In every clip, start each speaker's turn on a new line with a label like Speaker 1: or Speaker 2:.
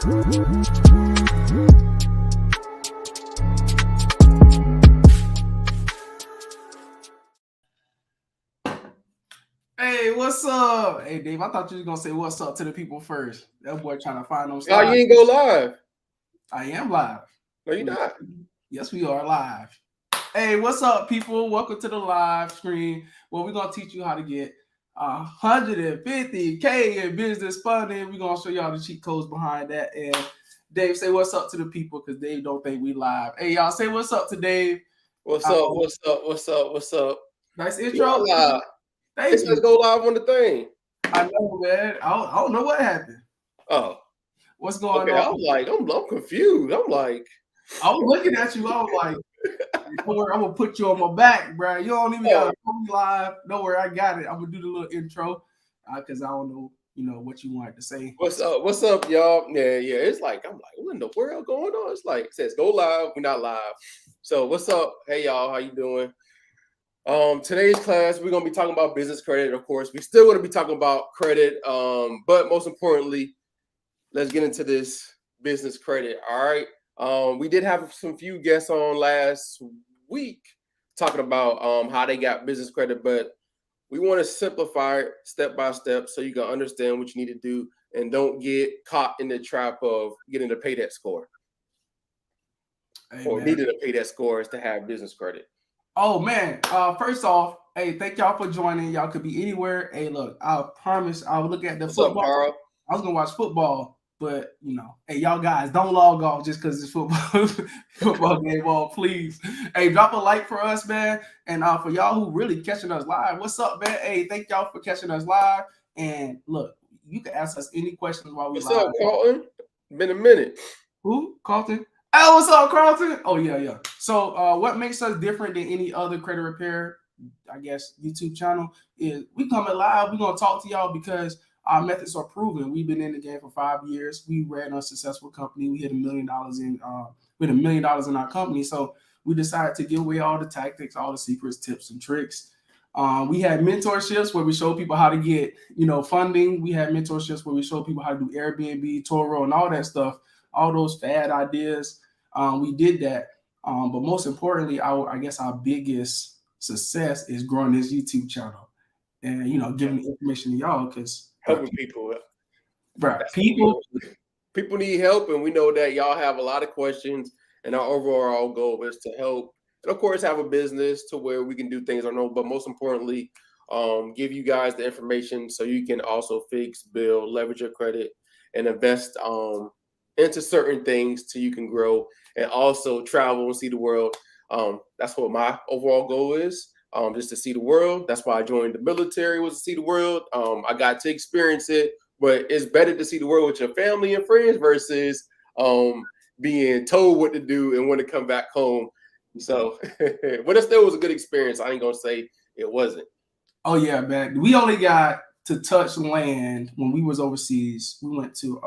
Speaker 1: Hey, what's up? Hey, Dave, I thought you was gonna say what's up to the people first. That boy trying to find them
Speaker 2: Oh,
Speaker 1: slides.
Speaker 2: you ain't go live.
Speaker 1: I am live.
Speaker 2: No, you're not.
Speaker 1: Yes, we are live. Hey, what's up, people? Welcome to the live stream where we're gonna teach you how to get 150K in business funding. We're gonna show y'all the cheat codes behind that. And Dave, say what's up to the people because Dave don't think we live. Hey, y'all, say what's up to Dave.
Speaker 2: What's up? What's up? What's up? What's up?
Speaker 1: Nice
Speaker 2: You
Speaker 1: intro.
Speaker 2: are live.
Speaker 1: Thank
Speaker 2: It
Speaker 1: you.
Speaker 2: says go live on the thing.
Speaker 1: I know, man. I don't know what happened.
Speaker 2: Oh,
Speaker 1: What's going
Speaker 2: okay.
Speaker 1: on?
Speaker 2: I'm confused. I'm like,
Speaker 1: I was looking at you. I was like, don't worry, I'm gonna put you on my back, bro. You don't even gotta put me live. Don't worry, I got it. I'm gonna do the little intro because I don't know, what you wanted to say.
Speaker 2: What's up? What's up, y'all? Yeah. It's like I'm like, what in the world going on? It's like it says go live. We're not live. So what's up? Hey, y'all. How you doing? Today's class we're gonna be talking about business credit. Of course, we still gonna be talking about credit. But most importantly, let's get into this business credit. All right. We did have some few guests on last week talking about how they got business credit, but we want to simplify it step by step so you can understand what you need to do and don't get caught in the trap of getting to pay that score. Or needing to pay that score is to have business credit.
Speaker 1: Oh man. First off, hey, thank y'all for joining. Y'all could be anywhere. Hey, look, I promise I will look at the football.
Speaker 2: Up, Carl?
Speaker 1: I was gonna watch football, but hey, y'all guys, don't log off just because it's football game ball, please. Hey, drop a like for us, man. And for y'all who really catching us live, what's up, man? Hey, thank y'all for catching us live. And look, you can ask us any questions while we live.
Speaker 2: What's up, Carlton? Been a minute.
Speaker 1: Who? Carlton? Oh, what's up, Carlton? Oh, yeah. So what makes us different than any other credit repair, I guess, YouTube channel is we come live. We're going to talk to y'all because our methods are proven. We've been in the game for 5 years. We ran a successful company. We hit $1 million with $1 million in our company. So we decided to give away all the tactics, all the secrets, tips, and tricks. We had mentorships where we show people how to get, funding. We had mentorships where we show people how to do Airbnb, Toro, and all that stuff. All those fad ideas. We did that. But most importantly, I guess our biggest success is growing this YouTube channel and, giving the information to y'all because
Speaker 2: helping people.
Speaker 1: Bro, people
Speaker 2: need help. And we know that y'all have a lot of questions. And our overall goal is to help. And of course, have a business to where we can do things I know. But most importantly, give you guys the information so you can also fix, build, leverage your credit, and invest into certain things so you can grow and also travel and see the world. That's what my overall goal is, just to see the world. That's why I joined the military, was to see the world. I got to experience it, but it's better to see the world with your family and friends versus being told what to do and when to come back home. So, but it still was a good experience. I ain't gonna say it wasn't.
Speaker 1: Oh yeah, man. We only got to touch land when we was overseas. We went to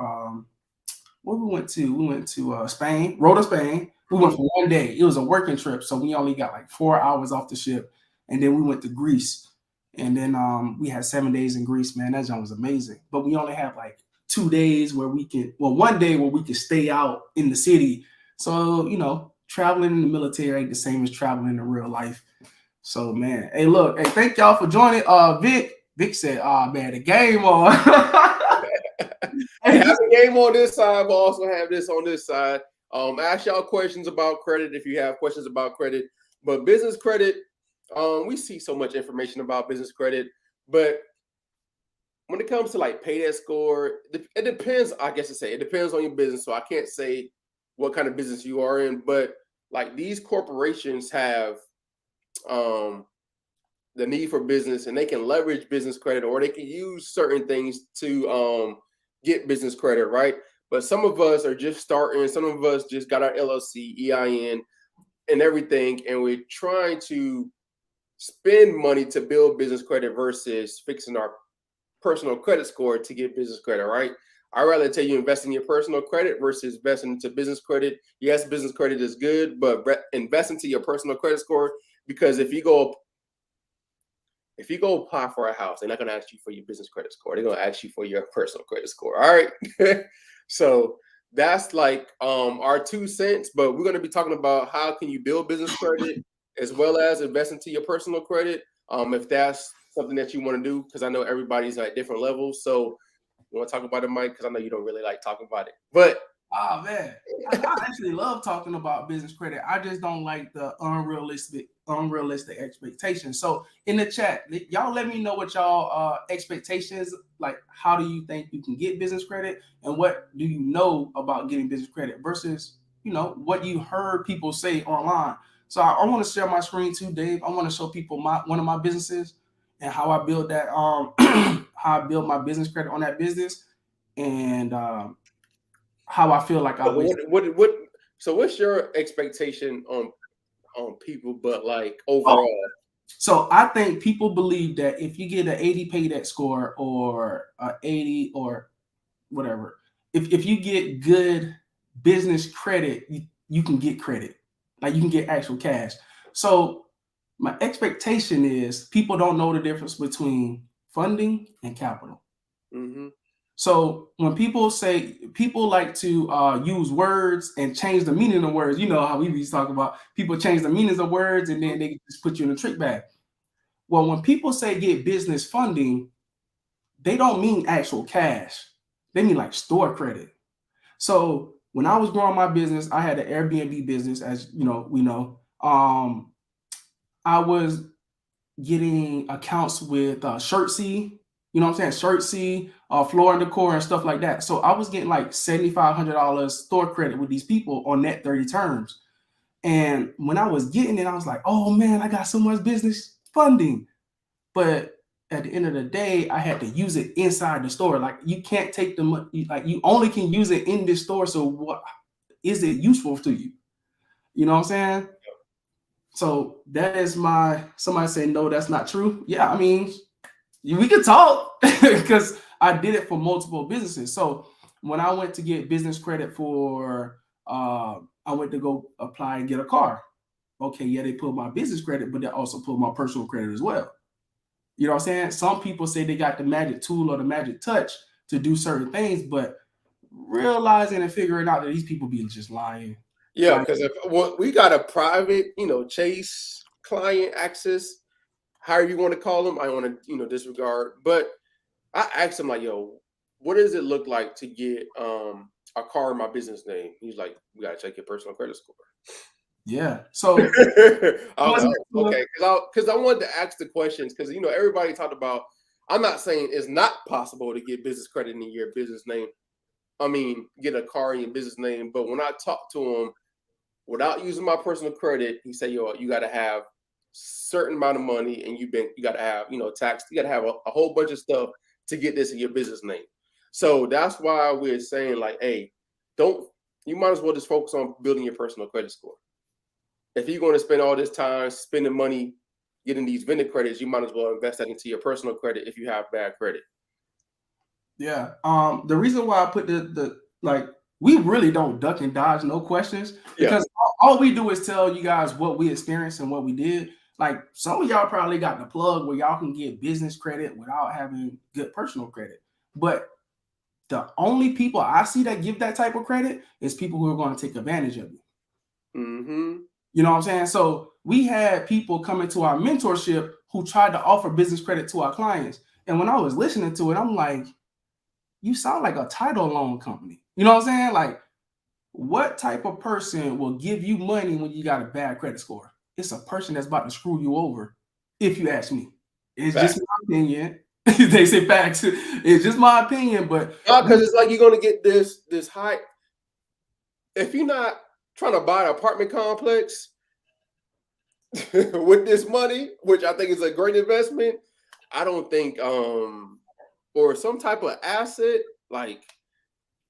Speaker 1: where we went to? We went to Spain, Rota, Spain. We went for 1 day. It was a working trip, so we only got like 4 hours off the ship. And then we went to Greece. And then we had 7 days in Greece, man. That job was amazing. But we only have like 2 days where we can, 1 day where we can stay out in the city. So, traveling in the military ain't the same as traveling in real life. So, man, hey, look, hey, thank y'all for joining. Vic said, man, the game on.
Speaker 2: I have a game on this side, but also have this on this side. Ask y'all questions about credit if you have questions about credit. But business credit, we see so much information about business credit. But when it comes to like pay that score, it depends. I guess to say it depends on your business. So I can't say what kind of business you are in. But like these corporations have the need for business, and they can leverage business credit, or they can use certain things to get business credit, right? But some of us are just starting. Some of us just got our LLC, EIN, and everything, and we're trying to spend money to build business credit versus fixing our personal credit score to get business credit, right? I'd rather tell you invest in your personal credit versus investing into business credit. Yes, business credit is good, but invest into your personal credit score, because if you go apply for a house, they're not going to ask you for your business credit score. They're going to ask you for your personal credit score. All right. So that's like our 2 cents. But we're going to be talking about how can you build business credit as well as invest into your personal credit. If that's something that you want to do, because I know everybody's at different levels. So you want to talk about it, Mike? Because I know you don't really like talking about it, but
Speaker 1: Oh man, I actually love talking about business credit. I just don't like the unrealistic expectations. So in the chat, y'all let me know what y'all expectations like. How do you think you can get business credit, and what do you know about getting business credit versus what you heard people say online. So I want to share my screen too, Dave. I want to show people one of my businesses and how I build that how I build my business credit on that business and how I feel like I waste.
Speaker 2: So what's your expectation on people, but like overall?
Speaker 1: So I think people believe that if you get an 80 paydex score or 80 or whatever, if you get good business credit, you can get credit. Like you can get actual cash. So my expectation is people don't know the difference between funding and capital.
Speaker 2: Mm-hmm.
Speaker 1: So when people like to use words and change the meaning of words, you know how we used to talk about people change the meanings of words and then they just put you in a trick bag. Well, when people say get business funding, they don't mean actual cash. They mean like store credit. So when I was growing my business, I had an Airbnb business, as we know. I was getting accounts with Shirtsy, you know what I'm saying? Shirtsy, Floor and Decor and stuff like that. So I was getting like $7,500 store credit with these people on net 30 terms. And when I was getting it, I was like, oh man, I got so much business funding. But at the end of the day, I had to use it inside the store. Like you can't take the money, like you only can use it in this store. So what is it useful to you? You know what I'm saying? So that is somebody saying, no, that's not true. Yeah, I mean, we could talk because I did it for multiple businesses. So when I went to get business credit for, I went to go apply and get a car. Okay, yeah, they put my business credit, but they also put my personal credit as well. You know what I'm saying? Some people say they got the magic tool or the magic touch to do certain things, but realizing and figuring out that these people be just lying.
Speaker 2: Yeah, because if we got a private, Chase client access, however you want to call them, I want to, disregard. But I asked him like, yo, what does it look like to get a car in my business name? He's like, we gotta check your personal credit score.
Speaker 1: Yeah. So
Speaker 2: I was like, okay, because I wanted to ask the questions because everybody talked about. I'm not saying it's not possible to get business credit in your business name. I mean, get a car in your business name. But when I talked to him, without using my personal credit, he said, yo, you got to have certain amount of money and you got to have, tax. You got to have a whole bunch of stuff to get this in your business name. So that's why we're saying like, hey, you might as well just focus on building your personal credit score. If you're going to spend all this time spending money getting these vendor credits, you might as well invest that into your personal credit if you have bad credit.
Speaker 1: Yeah. The reason why I put we really don't duck and dodge no questions because all we do is tell you guys what we experienced and what we did. Like some of y'all probably got the plug where y'all can get business credit without having good personal credit. But the only people I see that give that type of credit is people who are going to take advantage of you.
Speaker 2: Mm-hmm.
Speaker 1: You know what I'm saying? So we had people come into our mentorship who tried to offer business credit to our clients. And when I was listening to it, I'm like, you sound like a title loan company. You know what I'm saying? Like, what type of person will give you money when you got a bad credit score? It's a person that's about to screw you over, if you ask me. It's just my opinion. They say facts. It's just my opinion, but
Speaker 2: because it's like you're gonna get this high. If you're not trying to buy an apartment complex with this money, which I think is a great investment, I don't think or some type of asset, like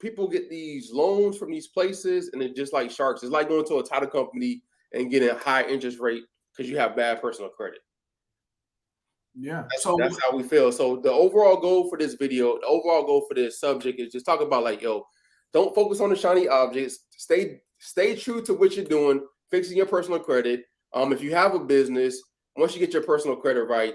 Speaker 2: people get these loans from these places and it's just like sharks. It's like going to a title company and getting a high interest rate because you have bad personal credit.
Speaker 1: Yeah.
Speaker 2: That's how we feel. So the overall goal for this video, the overall goal for this subject is just talk about like, yo, don't focus on the shiny objects. Stay true to what you're doing, fixing your personal credit. If you have a business, once you get your personal credit right,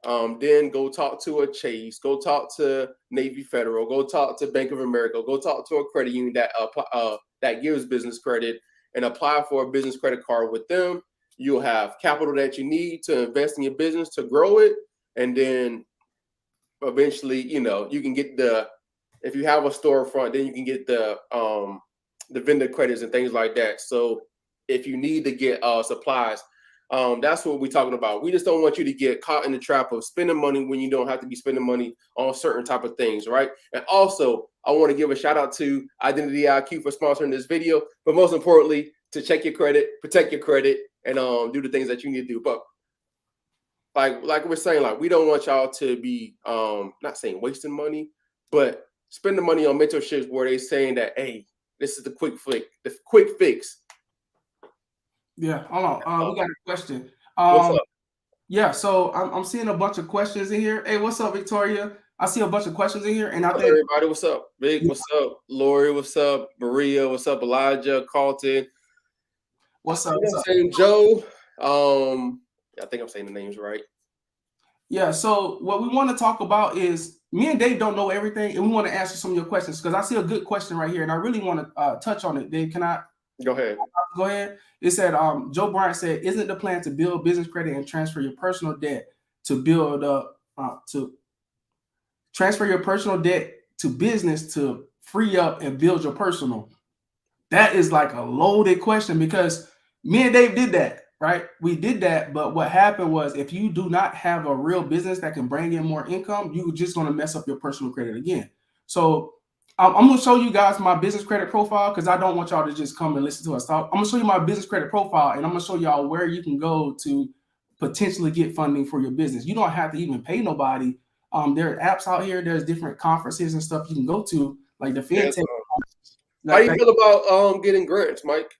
Speaker 2: then go talk to a Chase, go talk to Navy Federal, go talk to Bank of America, go talk to a credit union that gives business credit, and apply for a business credit card with them. You'll have capital that you need to invest in your business to grow it, and then eventually, you can get if you have a storefront, then you can get the vendor credits and things like that. So if you need to get supplies, that's what we're talking about. We just don't want you to get caught in the trap of spending money when you don't have to be spending money on certain type of things, right? And also, I want to give a shout out to Identity IQ for sponsoring this video, but most importantly, to check your credit, protect your credit, and do the things that you need to do. But like we're saying, like, we don't want y'all to be not saying wasting money, but spending money on mentorships where they're saying that, hey, this is the quick fix.
Speaker 1: Yeah, hold on. We got a question.
Speaker 2: What's up?
Speaker 1: Yeah, so I'm seeing a bunch of questions in here. Hey, what's up, Victoria? I see a bunch of questions in here, and I
Speaker 2: Hello,
Speaker 1: think
Speaker 2: everybody. What's up, Vic? What's up, Lori? What's up, Maria? What's up, Elijah? Carlton?
Speaker 1: What's up?
Speaker 2: Joe? I think I'm saying the names right.
Speaker 1: Yeah. So what we want to talk about is me and Dave don't know everything, and we want to answer some of your questions because I see a good question right here, and I really want to touch on it. Dave, can I?
Speaker 2: Go ahead.
Speaker 1: Go ahead. It said, Joe Bryant said, "Isn't the plan to build business credit and transfer your personal debt to build up to transfer your personal debt to business to free up and build your personal?" That is like a loaded question because me and Dave did that, right? We did that, but what happened was if you do not have a real business that can bring in more income, you're just going to mess up your personal credit again. So I'm going to show you guys my business credit profile because I don't want y'all to just come and listen to us talk. I'm going to show you my business credit profile, and I'm going to show y'all where you can go to potentially get funding for your business. You don't have to even pay nobody. There are apps out here. There's different conferences and stuff you can go to, like the FinTech.
Speaker 2: How do you feel about getting grants, Mike?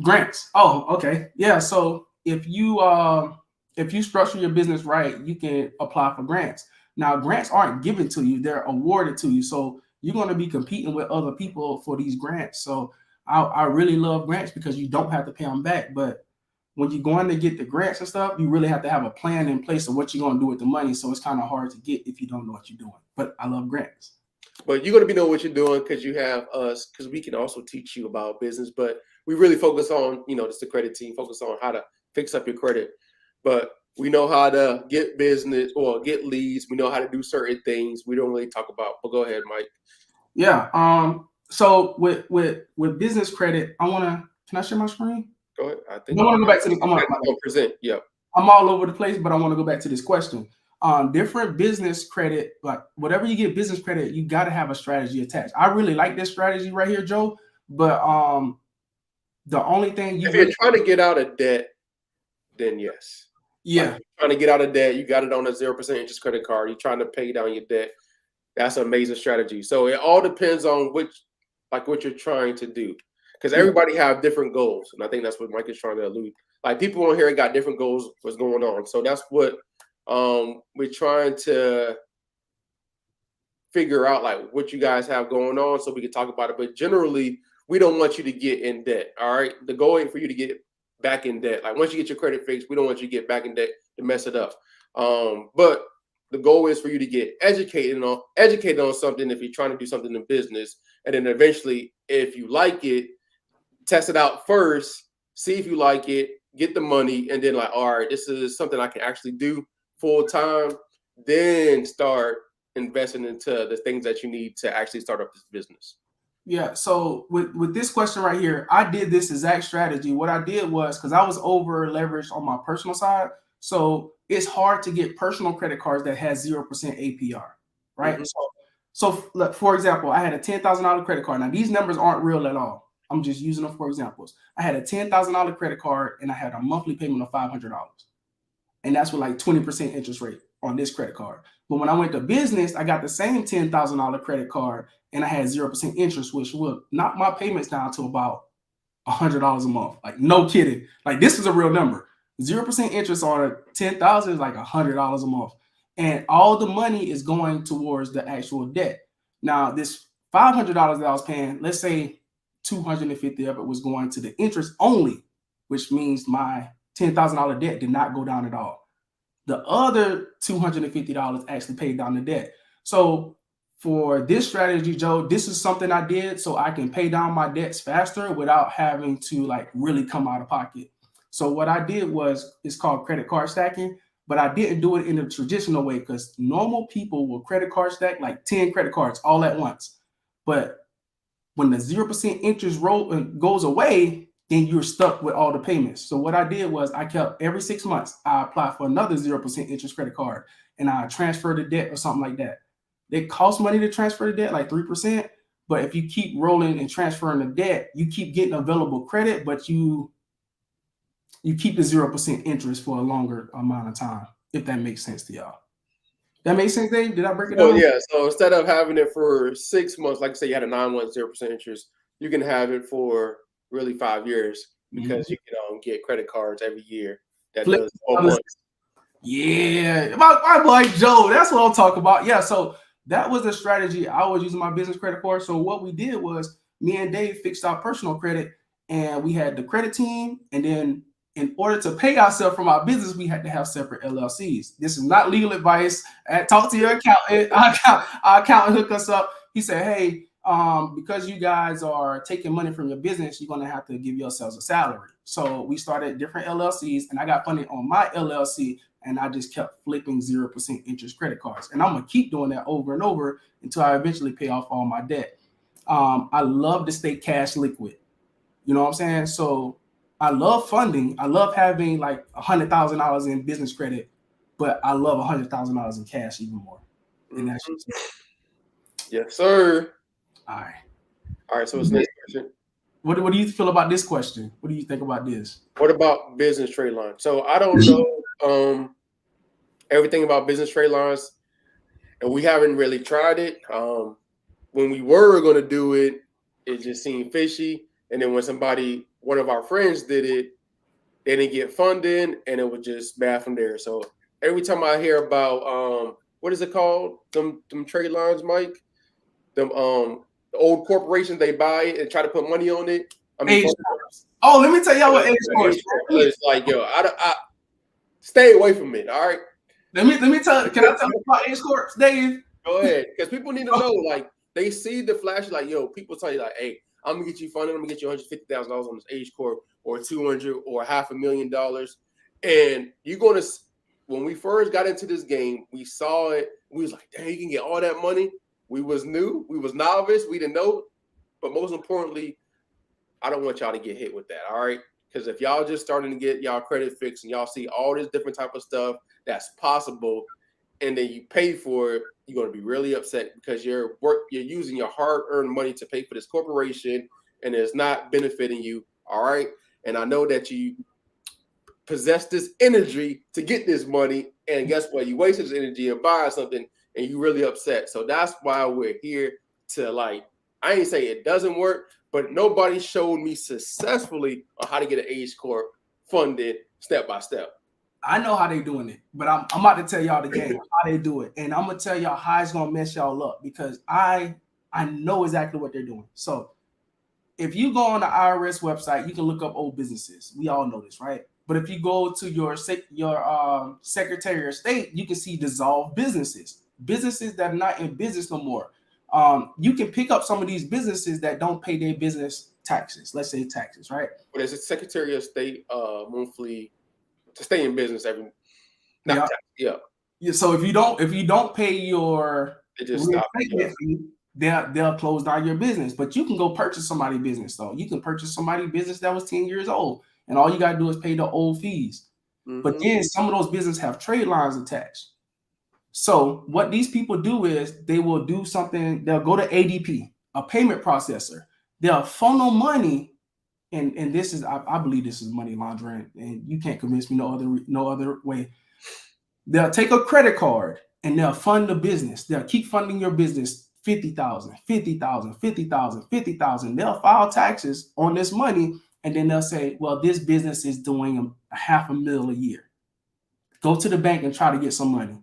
Speaker 1: Grants. Oh, okay. Yeah. So if you structure your business right, you can apply for grants. Now, grants aren't given to you; they're awarded to you. So you're going to be competing with other people for these grants. So I really love grants because you don't have to pay them back. But when you're going to get the grants and stuff, you really have to have a plan in place of what you're going to do with the money. So it's kind of hard to get if you don't know what you're doing. But I love grants.
Speaker 2: But you're going to know what you're doing because you have us, because we can also teach you about business. But we really focus on, just the credit team, focus on how to fix up your credit. But we know how to get business or get leads. We know how to do certain things we don't really talk about. But go ahead, Mike.
Speaker 1: Yeah. So with business credit, can I share my screen?
Speaker 2: Go ahead. I
Speaker 1: want to go back to I'm
Speaker 2: going to present. Yeah.
Speaker 1: I'm all over the place, but I want to go back to this question. Different business credit, like whatever you get business credit, you got to have a strategy attached. I really like this strategy right here, Joe. But the only thing
Speaker 2: if you're trying to get out of debt, then yes.
Speaker 1: Yeah.
Speaker 2: Like, trying to get out of debt, you got it on a 0% interest credit card. You're trying to pay down your debt. That's an amazing strategy. So it all depends on what you're trying to do. Because everybody have different goals. And I think that's what Mike is trying to allude. Like, people on here got different goals, what's going on. So that's what we're trying to figure out, like, what you guys have going on so we can talk about it. But generally, we don't want you to get in debt, all right? The goal ain't for you to get back in debt. Like, once you get your credit fixed, we don't want you to get back in debt to mess it up. But the goal is for you to get educated on something if you're trying to do something in business. And then eventually, if you like it, test it out first, see if you like it, get the money, and then like, all right, this is something I can actually do full time. Then start investing into the things that you need to actually start up this business.
Speaker 1: Yeah. So with this question right here, I did this exact strategy. What I did was, because I was over leveraged on my personal side, so it's hard to get personal credit cards that has 0% APR, right?
Speaker 2: Mm-hmm.
Speaker 1: So look, for example, I had a $10,000 credit card. Now these numbers aren't real at all. I'm just using them for examples. I had a $10,000 credit card and I had a monthly payment of $500, and that's with like 20% interest rate on this credit card. But when I went to business, I got the same $10,000 credit card and I had 0% interest, which would knock my payments down to about $100 a month. Like, no kidding. Like, this is a real number. 0% interest on $10,000 is like $100 a month. And all the money is going towards the actual debt. Now, this $500 that I was paying, let's say $250 of it was going to the interest only, which means my $10,000 debt did not go down at all. The other $250 actually paid down the debt. So for this strategy, Joe, this is something I did so I can pay down my debts faster without having to like really come out of pocket. So what I did was, it's called credit card stacking, but I didn't do it in the traditional way because normal people will credit card stack like 10 credit cards all at once. But when the 0% interest roll goes away, then you're stuck with all the payments. So what I did was I kept every 6 months, I applied for another 0% interest credit card and I transferred the debt or something like that. It costs money to transfer the debt, like 3%. But if you keep rolling and transferring the debt, you keep getting available credit, but you keep the 0% interest for a longer amount of time, if that makes sense to y'all. That makes sense, Dave? Did I break it
Speaker 2: So
Speaker 1: down?
Speaker 2: yeah, so instead of having it for 6 months, like I say, you had a 9-month 0% interest, you can have it for really 5 years because you can get credit cards every year that
Speaker 1: Flip
Speaker 2: does 12 months.
Speaker 1: Yeah, my boy Joe, that's what I'm talking about. Yeah, so that was the strategy I was using my business credit for. So what we did was me and Dave fixed our personal credit, and we had the credit team, and then in order to pay ourselves from our business, we had to have separate LLCs. This is not legal advice. Talk to your accountant. Our accountant hooked us up. He said, "Hey, because you guys are taking money from your business, you're gonna have to give yourselves a salary." So we started different LLCs, and I got funded on my LLC, and I just kept flipping 0% interest credit cards. And I'm gonna keep doing that over and over until I eventually pay off all my debt. I love to stay cash liquid. You know what I'm saying? So I love funding. I love having like $100,000 in business credit, but I love $100,000 in cash even more. And that's just
Speaker 2: Yes, sir.
Speaker 1: all right.
Speaker 2: All right, so what's the next question?
Speaker 1: What do you feel about this question? What do you think about this?
Speaker 2: What about business trade lines? So I don't know everything about business trade lines, and we haven't really tried it. When we were going to do it, it just seemed fishy. And then when one of our friends did it, they didn't get funding, and it was just bad from there. So every time I hear about what is it called? Them trade lines, Mike? Them the old corporations, they buy it and try to put money on it. I mean,
Speaker 1: oh, let me tell y'all what
Speaker 2: it's like, yo, I stay away from it. All right.
Speaker 1: Let me tell. Can I tell you about H Corp, Dave?
Speaker 2: Go ahead, because people need to know. Like, they see the flash. Like, yo, people tell you like, hey, I'm gonna get you funded. I'm gonna get you $150,000 on this H Corp, or 200, or $500,000, and you're gonna. When we first got into this game, we saw it. We was like, dang, you can get all that money. We was new. We was novice. We didn't know. But most importantly, I don't want y'all to get hit with that, all right? Because if y'all just starting to get y'all credit fixed and y'all see all this different type of stuff that's possible, and then you pay for it, you're going to be really upset because you're using your hard-earned money to pay for this corporation, and it's not benefiting you, all right? And I know that you possess this energy to get this money, and guess what? You wasted this energy and buying something, and you really upset. So that's why we're here to, like, I ain't say it doesn't work, but nobody showed me successfully on how to get an H Corp funded step by step.
Speaker 1: I know how they doing it, but I'm about to tell y'all the game, how they do it. And I'm going to tell y'all how it's going to mess y'all up because I know exactly what they're doing. So if you go on the IRS website, you can look up old businesses. We all know this, right? But if you go to your Secretary of State, you can see dissolved businesses that are not in business no more. You can pick up some of these businesses that don't pay their business taxes. Let's say taxes, right?
Speaker 2: But as a Secretary of State monthly to stay in business every not tax,
Speaker 1: yeah. So if you don't pay your fee, they'll close down your business. But you can go purchase somebody's business though. You can purchase somebody's business that was 10 years old, and all you gotta do is pay the old fees. Mm-hmm. But then some of those businesses have trade lines attached. So what these people do is they will do something. They'll go to ADP, a payment processor. They'll funnel money, and this is I believe this is money laundering, and you can't convince me no other way. They'll take a credit card and they'll fund the business. They'll keep funding your business $50,000, $50,000, $50,000, $50,000. They'll file taxes on this money, and then they'll say, well, this business is doing $500,000 a year. Go to the bank and try to get some money.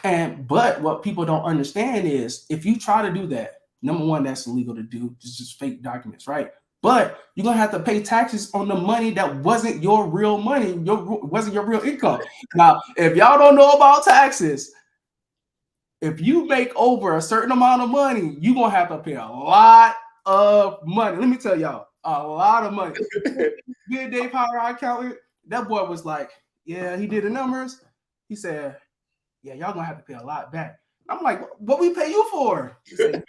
Speaker 1: But what people don't understand is if you try to do that, number one, that's illegal to do. It's just fake documents, right? but you're gonna have to pay taxes on the money that wasn't your real money, wasn't your real income. Now, if y'all don't know about taxes, if you make over a certain amount of money, you're gonna have to pay a lot of money. Let me tell y'all, a lot of money. Me and Dave Howard, our accountant, that boy was like, yeah, he did the numbers. He said, yeah, y'all gonna have to pay a lot back. I'm like, what we pay you for? He said,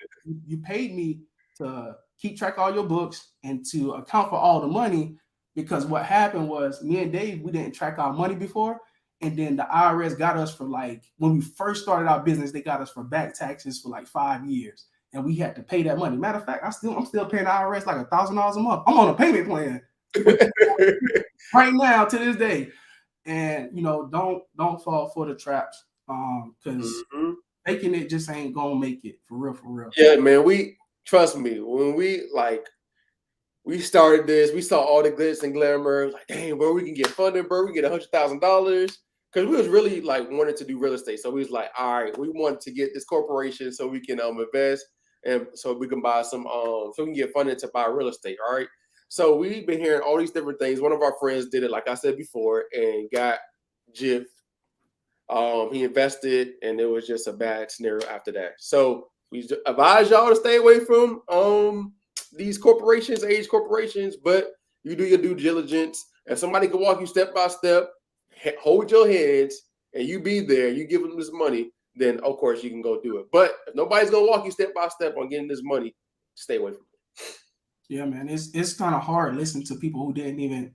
Speaker 1: you paid me to keep track of all your books and to account for all the money, because what happened was me and Dave, we didn't track our money before. And then the IRS got us for, like, when we first started our business, they got us for back taxes for like 5 years. And we had to pay that money. Matter of fact, I'm still paying the IRS like $1,000 a month. I'm on a payment plan right now to this day. And don't fall for the traps. Because making it just ain't gonna make it, for real.
Speaker 2: Yeah, man. Trust me, when we started this, we saw all the glitz and glamour. Like, dang, bro, we can get funded, bro. We get $100,000 because we was really like wanted to do real estate. So we was like, all right, we want to get this corporation so we can invest and so we can buy some so we can get funded to buy real estate. All right. So we've been hearing all these different things. One of our friends did it, like I said before, and got gypped. He invested, and it was just a bad scenario after that. So we advise y'all to stay away from these corporations, age corporations, but you do your due diligence. If somebody can walk you step by step, hold your heads, and you be there, you give them this money, then of course you can go do it. But if nobody's gonna walk you step by step on getting this money, stay away from it.
Speaker 1: Yeah, man, it's kind of hard listening to people who didn't even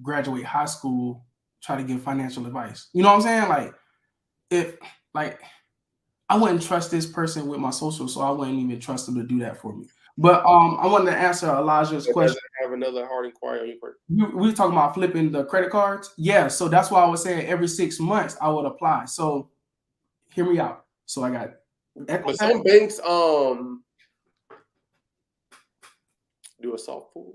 Speaker 1: graduate high school try to give financial advice. You know what I'm saying? I wouldn't trust this person with my social, so I wouldn't even trust them to do that for me. But I wanted to answer Elijah's question.
Speaker 2: Have another hard inquiry on your part.
Speaker 1: We were talking about flipping the credit cards. Yeah, so that's why I was saying every 6 months I would apply. So hear me out. So I got
Speaker 2: but some banks do a soft pull.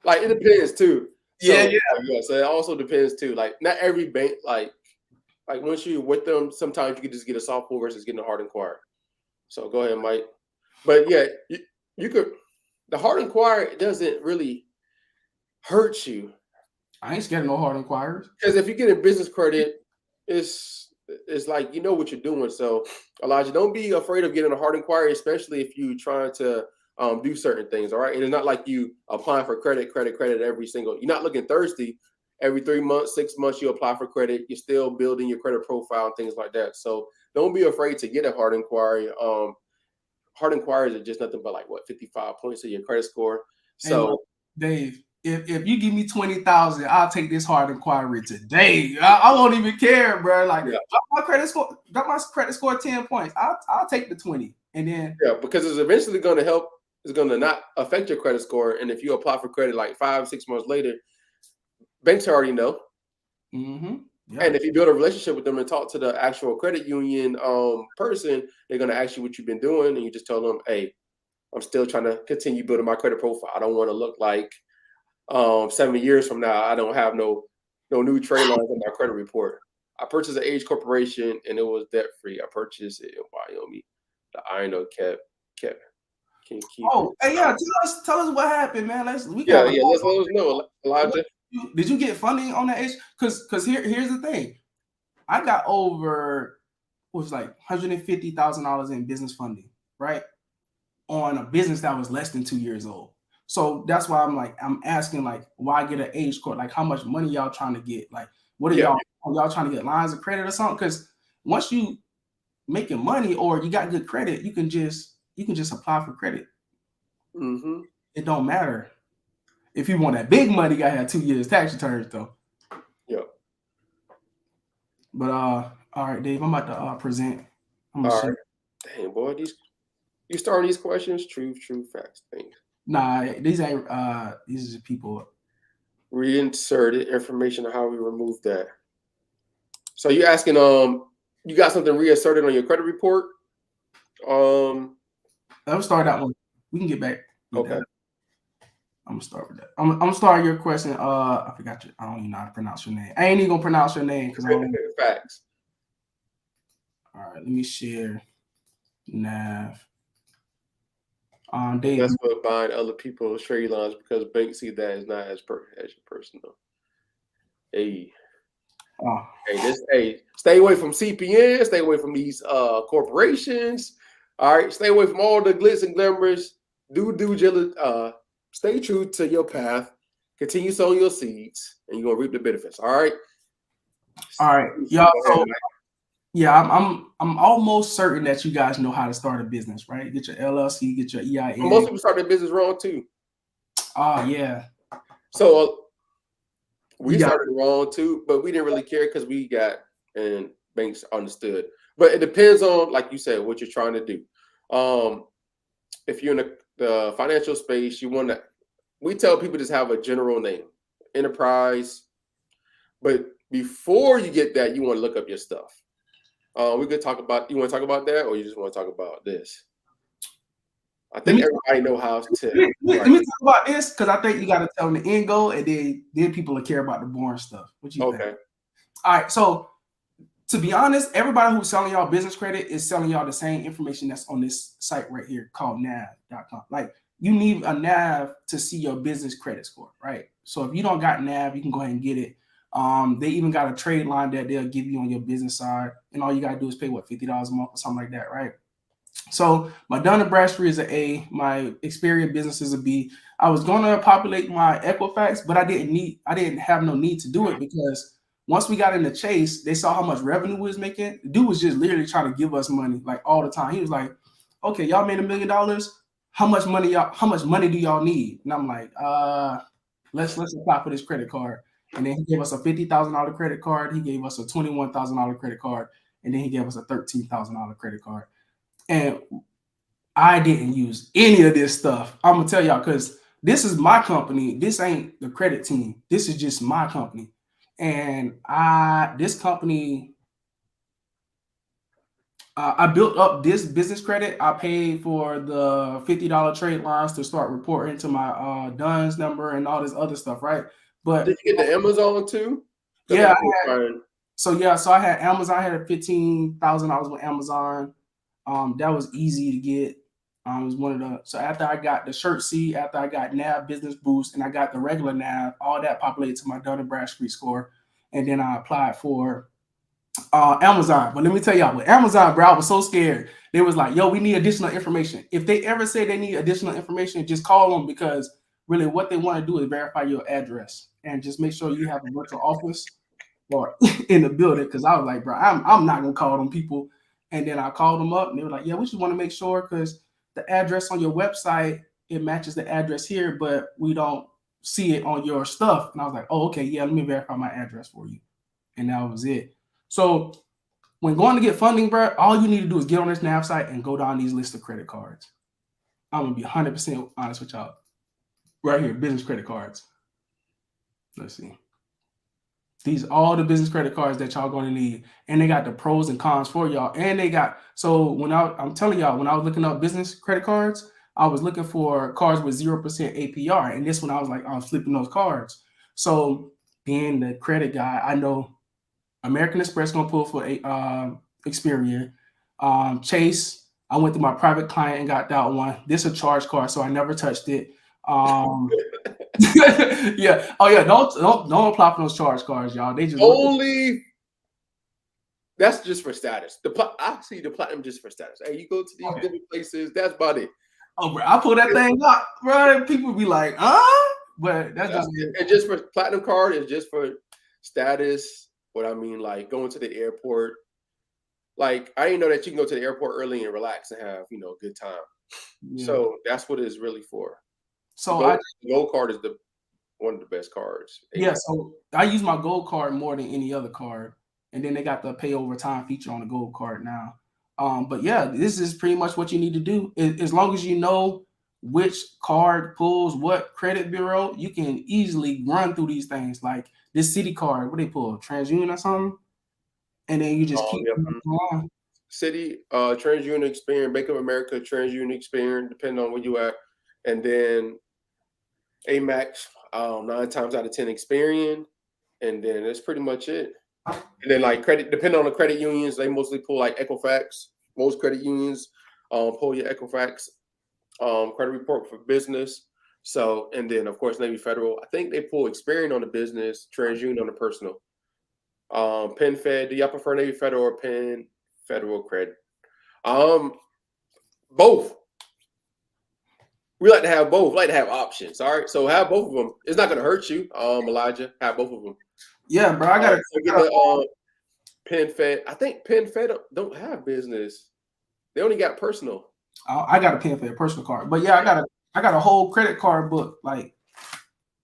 Speaker 2: Like, it depends too. So, yeah. So it also depends too. Like, not every bank, like once you're with them, sometimes you can just get a soft pull versus getting a hard inquiry. So go ahead, Mike. But yeah, you could. The hard inquiry doesn't really hurt you.
Speaker 1: I ain't scared of no hard inquiries.
Speaker 2: Because if you get a business credit, it's like you know what you're doing. So Elijah, don't be afraid of getting a hard inquiry, especially if you're trying to do certain things. All right, and it's not like you applying for credit every single. You're not looking thirsty. Every 3 months, 6 months, you apply for credit. You're still building your credit profile and things like that. So don't be afraid to get a hard inquiry. Hard inquiries are just nothing but 55 points of your credit score. So
Speaker 1: Dave, if you give me 20,000, I'll take this hard inquiry today. I won't even care, bro. Like, got my credit score 10 points. I'll take the 20, and then
Speaker 2: because it's eventually going to help. It's going to not affect your credit score, and if you apply for credit 5, 6 months later, banks already know. Yeah. And if you build a relationship with them and talk to the actual credit union person, they're going to ask you what you've been doing, and you just tell them, hey, I'm still trying to continue building my credit profile. I don't want to look like 7 years from now, I don't have no new trade lines on my credit report. I purchased an age corporation, and it was debt-free. I purchased it in Wyoming. The INO kept. Can you keep
Speaker 1: tell us what happened, man. Let's let
Speaker 2: us know, Elijah.
Speaker 1: Did you get funding on that age? Because here's the thing. I got over $150,000 in business funding, right? On a business that was less than 2 years old. So that's why I'm asking, why get an age court? Like, how much money y'all trying to get? Like, what are y'all trying to get lines of credit or something? Because once you making money or you got good credit, you can just apply for credit. It don't matter. If you want that big money, you gotta have 2 years tax returns though.
Speaker 2: Yeah.
Speaker 1: But all right, Dave, I'm about to present.
Speaker 2: All right. Dang, boy, you starting these questions? Truth, facts, things.
Speaker 1: Nah, these ain't. These are people.
Speaker 2: Reinserted information on how we remove that. So you asking, you got something reinserted on your credit report?
Speaker 1: Let's start that one. We can get back.
Speaker 2: Okay.
Speaker 1: I'm gonna start with that. I'm gonna start your question. I forgot I don't even know how to pronounce your name. I ain't even gonna pronounce your name because I don't.
Speaker 2: Facts.
Speaker 1: All right, let me share. Nav.
Speaker 2: That's what buying other people's trade lines because banks see that as not as your personal. Hey, stay away from CPN. Stay away from these corporations. All right, stay away from all the glitz and glamours. Do due diligence. Stay true to your path. Continue sowing your seeds, and you're gonna reap the benefits. All right.
Speaker 1: All right, y'all. So, yeah, I'm almost certain that you guys know how to start a business, right? Get your LLC, get your EIN.
Speaker 2: Most people start their business wrong too.
Speaker 1: Oh yeah.
Speaker 2: So we started wrong too, but we didn't really care because we got and banks understood. But it depends on, like you said, what you're trying to do. If you're in the financial space, you want to. We tell people just have a general name, enterprise. But before you get that, you want to look up your stuff. We could talk about. You want to talk about that, or you just want to talk about this? I think everybody know how to.
Speaker 1: Let me talk about this because I think you got to tell them the end goal, and then people will care about the boring stuff. What you think? All right. So to be honest, everybody who's selling y'all business credit is selling y'all the same information that's on this site right here called nav.com. Like you need a nav to see your business credit score, right? So if you don't got nav, you can go ahead and get it. They even got a trade line that they'll give you on your business side, and all you gotta do is pay $50 a month or something like that, right? So my Dun & Bradstreet is an A, my Experian business is a B. I was gonna populate my Equifax, but I didn't have no need to do it because once we got in the chase, they saw how much revenue we was making. The dude was just literally trying to give us money like all the time. He was like, "Okay, y'all made $1 million. How much money do y'all need?" And I'm like, let's apply for this credit card." And then he gave us a $50,000 credit card. He gave us a $21,000 credit card, and then he gave us a $13,000 credit card. And I didn't use any of this stuff. I'm gonna tell y'all because this is my company. This ain't the credit team. This is just my company. And this company, I built up this business credit. I paid for the $50 trade lines to start reporting to my DUNS number and all this other stuff, right? But
Speaker 2: did you get the Amazon too?
Speaker 1: Yeah. So I had Amazon. I had $15,000 with Amazon. That was easy to get. It was one of the. So after I got the shirt C, after I got NAV Business Boost, and I got the regular NAV, all that populated to my Dun & Bradstreet score, and then I applied for Amazon. But let me tell y'all, with Amazon, bro, I was so scared. They was like, "Yo, we need additional information." If they ever say they need additional information, just call them because really, what they want to do is verify your address and just make sure you have a virtual office or in the building. Because I was like, bro, I'm not gonna call them people. And then I called them up, and they were like, "Yeah, we just want to make sure because the address on your website it matches the address here, but we don't see it on your stuff." And I was like, "Oh, okay, yeah, let me verify my address for you." And that was it. So when going to get funding, bro, all you need to do is get on this NAV site and go down these list of credit cards. I'm gonna be 100% honest with y'all. Right here, business credit cards. Let's see. These are all the business credit cards that y'all going to need. And they got the pros and cons for y'all. And they got, so I'm telling y'all, when I was looking up business credit cards, I was looking for cards with 0% APR. And this one, I was flipping those cards. So being the credit guy, I know American Express going to pull for Experian. Chase, I went to my private client and got that one. This is a charge card, so I never touched it. Yeah. Oh yeah. Don't apply for those charge cards, y'all. They just
Speaker 2: that's just for status. I see the platinum just for status. Hey, you go to these different places. That's about it.
Speaker 1: Oh, bro, I pull that thing up, bro. People be like, but that's just it.
Speaker 2: And just for platinum card is just for status. What I mean, like going to the airport. Like I didn't know that you can go to the airport early and relax and have a good time. Yeah. So that's what it's really for.
Speaker 1: So
Speaker 2: gold card is one of the best cards.
Speaker 1: Yeah, so I use my gold card more than any other card, and then they got the pay over time feature on the gold card now. But yeah, this is pretty much what you need to do. As long as you know which card pulls what credit bureau, you can easily run through these things. Like this City card, what they pull, TransUnion or something, and then you just keep going.
Speaker 2: City, TransUnion, Experian, Bank of America, TransUnion, Experian, depending on where you at, and then Amex, 9 times out of 10 Experian, and then that's pretty much it. And then like credit, depending on the credit unions, they mostly pull like Equifax. Most credit unions pull your Equifax. credit report for business. So, and then of course Navy Federal. I think they pull Experian on the business, TransUnion on the personal. Penn Fed. Do y'all prefer Navy Federal or Penn Federal credit? Both. We like to have both. We like to have options. All right, so have both of them. It's not going to hurt you, Elijah. Have both of them.
Speaker 1: Yeah, bro. I got
Speaker 2: So get the Penn Fed. I think Penn Fed don't have business. They only got personal.
Speaker 1: I got a Penn Fed personal card, but yeah, I got a whole credit card book. Like,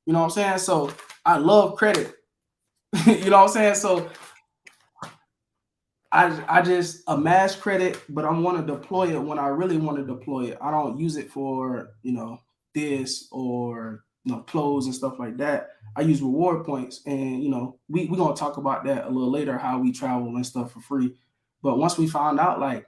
Speaker 1: you know what I'm saying? So I love credit. You know what I'm saying? So I just amass credit, but I want to deploy it when I really want to deploy it. I don't use it for, this or, clothes and stuff like that. I use reward points, and, we're going to talk about that a little later, how we travel and stuff for free. But once we found out, like,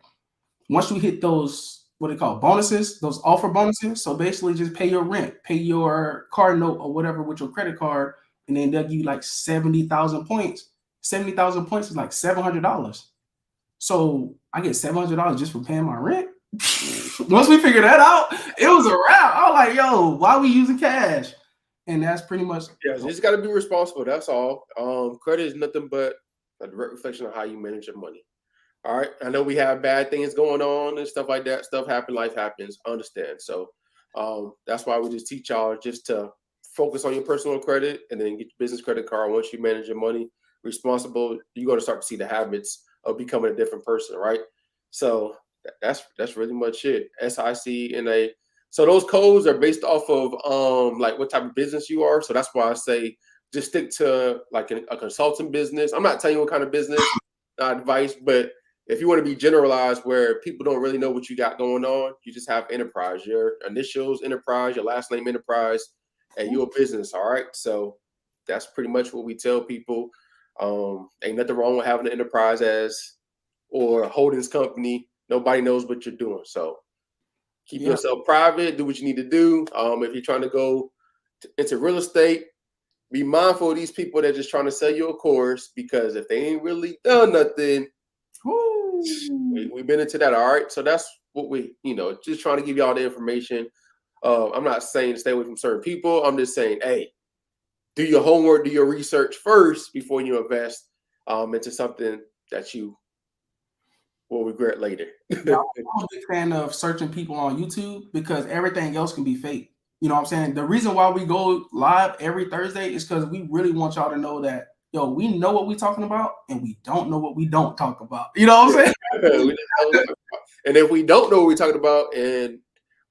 Speaker 1: once we hit those, what they call bonuses, those offer bonuses. So basically just pay your rent, pay your car note or whatever with your credit card, and then they'll give you like 70,000 points. 70,000 points is like $700. So I get $700 just for paying my rent. Once we figured that out, it was a wrap. I was like, yo, why are we using cash? And that's pretty much.
Speaker 2: Yeah, you just got to be responsible. That's all. Credit is nothing but a direct reflection of how you manage your money. All right. I know we have bad things going on and stuff like that. Stuff happens, life happens. I understand. So that's why we just teach y'all just to focus on your personal credit and then get your business credit card. Once you manage your money responsible, you're going to start to see the habits of becoming a different person, right? So that's really much it. SIC and a. So those codes are based off of like what type of business you are. So that's why I say just stick to like a consulting business. I'm not telling you what kind of business, not advice, but if you want to be generalized where people don't really know what you got going on, you just have enterprise, your initials enterprise, your last name enterprise, and you're a business. All right. So that's pretty much what we tell people. Ain't nothing wrong with having an enterprise or a holdings company. Nobody knows what you're doing. So keep yourself private, do what you need to do. If you're trying to go into real estate, be mindful of these people that are just trying to sell you a course, because if they ain't really done nothing, we've been into that. All right. So that's what we, just trying to give y'all the information. I'm not saying to stay away from certain people. I'm just saying, hey, do your homework, do your research first before you invest into something that you will regret later.
Speaker 1: Yeah, I'm a big fan of searching people on YouTube because everything else can be fake. You know what I'm saying? The reason why we go live every Thursday is because we really want y'all to know that, we know what we're talking about and we don't know what we don't talk about. You know what I'm saying?
Speaker 2: And if we don't know what we're talking about and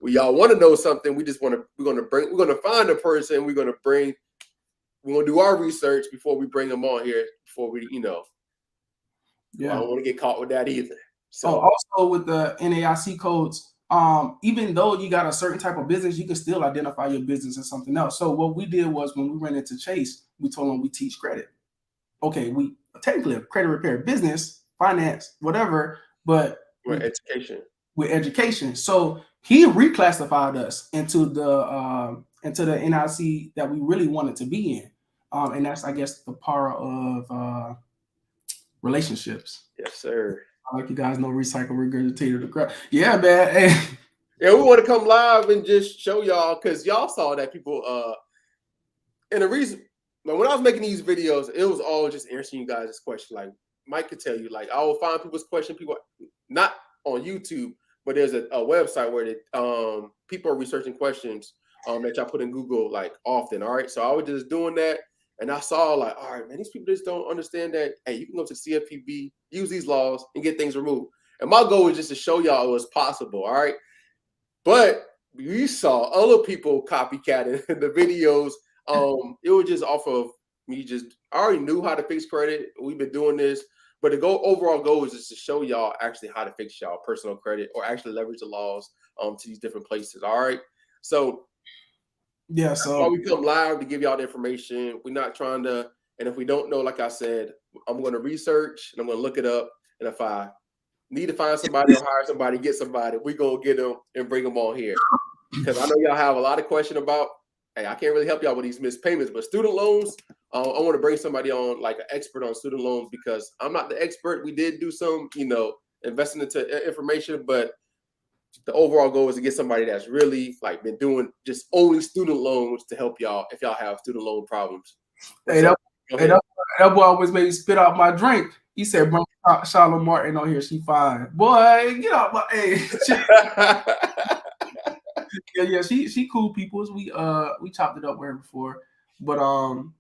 Speaker 2: y'all want to know something, we're going to find a person, we're going to do our research before we bring them on here, before we, I don't want to get caught with that either. So
Speaker 1: also with the NAIC codes, even though you got a certain type of business, you can still identify your business as something else. So what we did was when we went into Chase, we told them we teach credit. Okay, we technically a credit repair business, finance, whatever, but
Speaker 2: with education.
Speaker 1: So he reclassified us into the NIC that we really wanted to be in. And that's, I guess, the power of relationships.
Speaker 2: Yes, sir.
Speaker 1: Like you guys know, recycle, regurgitated the crap. Yeah, man. Hey.
Speaker 2: Yeah, we want to come live and just show y'all, because y'all saw that people and the reason, but when I was making these videos, it was all just answering you guys' question. Like Mike could tell you, like I will find people's question, people not on YouTube, but there's a website where people are researching questions that y'all put in Google like often. All right. So I was just doing that. And I saw like, all right, man, these people just don't understand that, hey, you can go to CFPB, use these laws, and get things removed. And my goal is just to show y'all it was possible, all right? But we saw other people copycatting the videos. It was just off of me I already knew how to fix credit. We've been doing this. But the overall goal is just to show y'all actually how to fix y'all personal credit or actually leverage the laws to these different places, all right? So
Speaker 1: yeah, so
Speaker 2: that's why we come live to give y'all the information. We're not trying to, and if we don't know, like I said, I'm going to research and I'm going to look it up. And if I need to find somebody or hire somebody, get somebody, we're going to get them and bring them on here. Because I know y'all have a lot of question about, hey, I can't really help y'all with these missed payments, but student loans, I want to bring somebody on, like an expert on student loans, because I'm not the expert. We did do some, investing into information, but the overall goal is to get somebody that's really like been doing just only student loans to help y'all if y'all have student loan problems.
Speaker 1: Hey, that boy always made me spit out my drink. He said, "Bro, Charlotte Martin on here, she fine." Boy, get out my hey. Yeah, she cool people. We chopped it up where before, but
Speaker 2: Sean.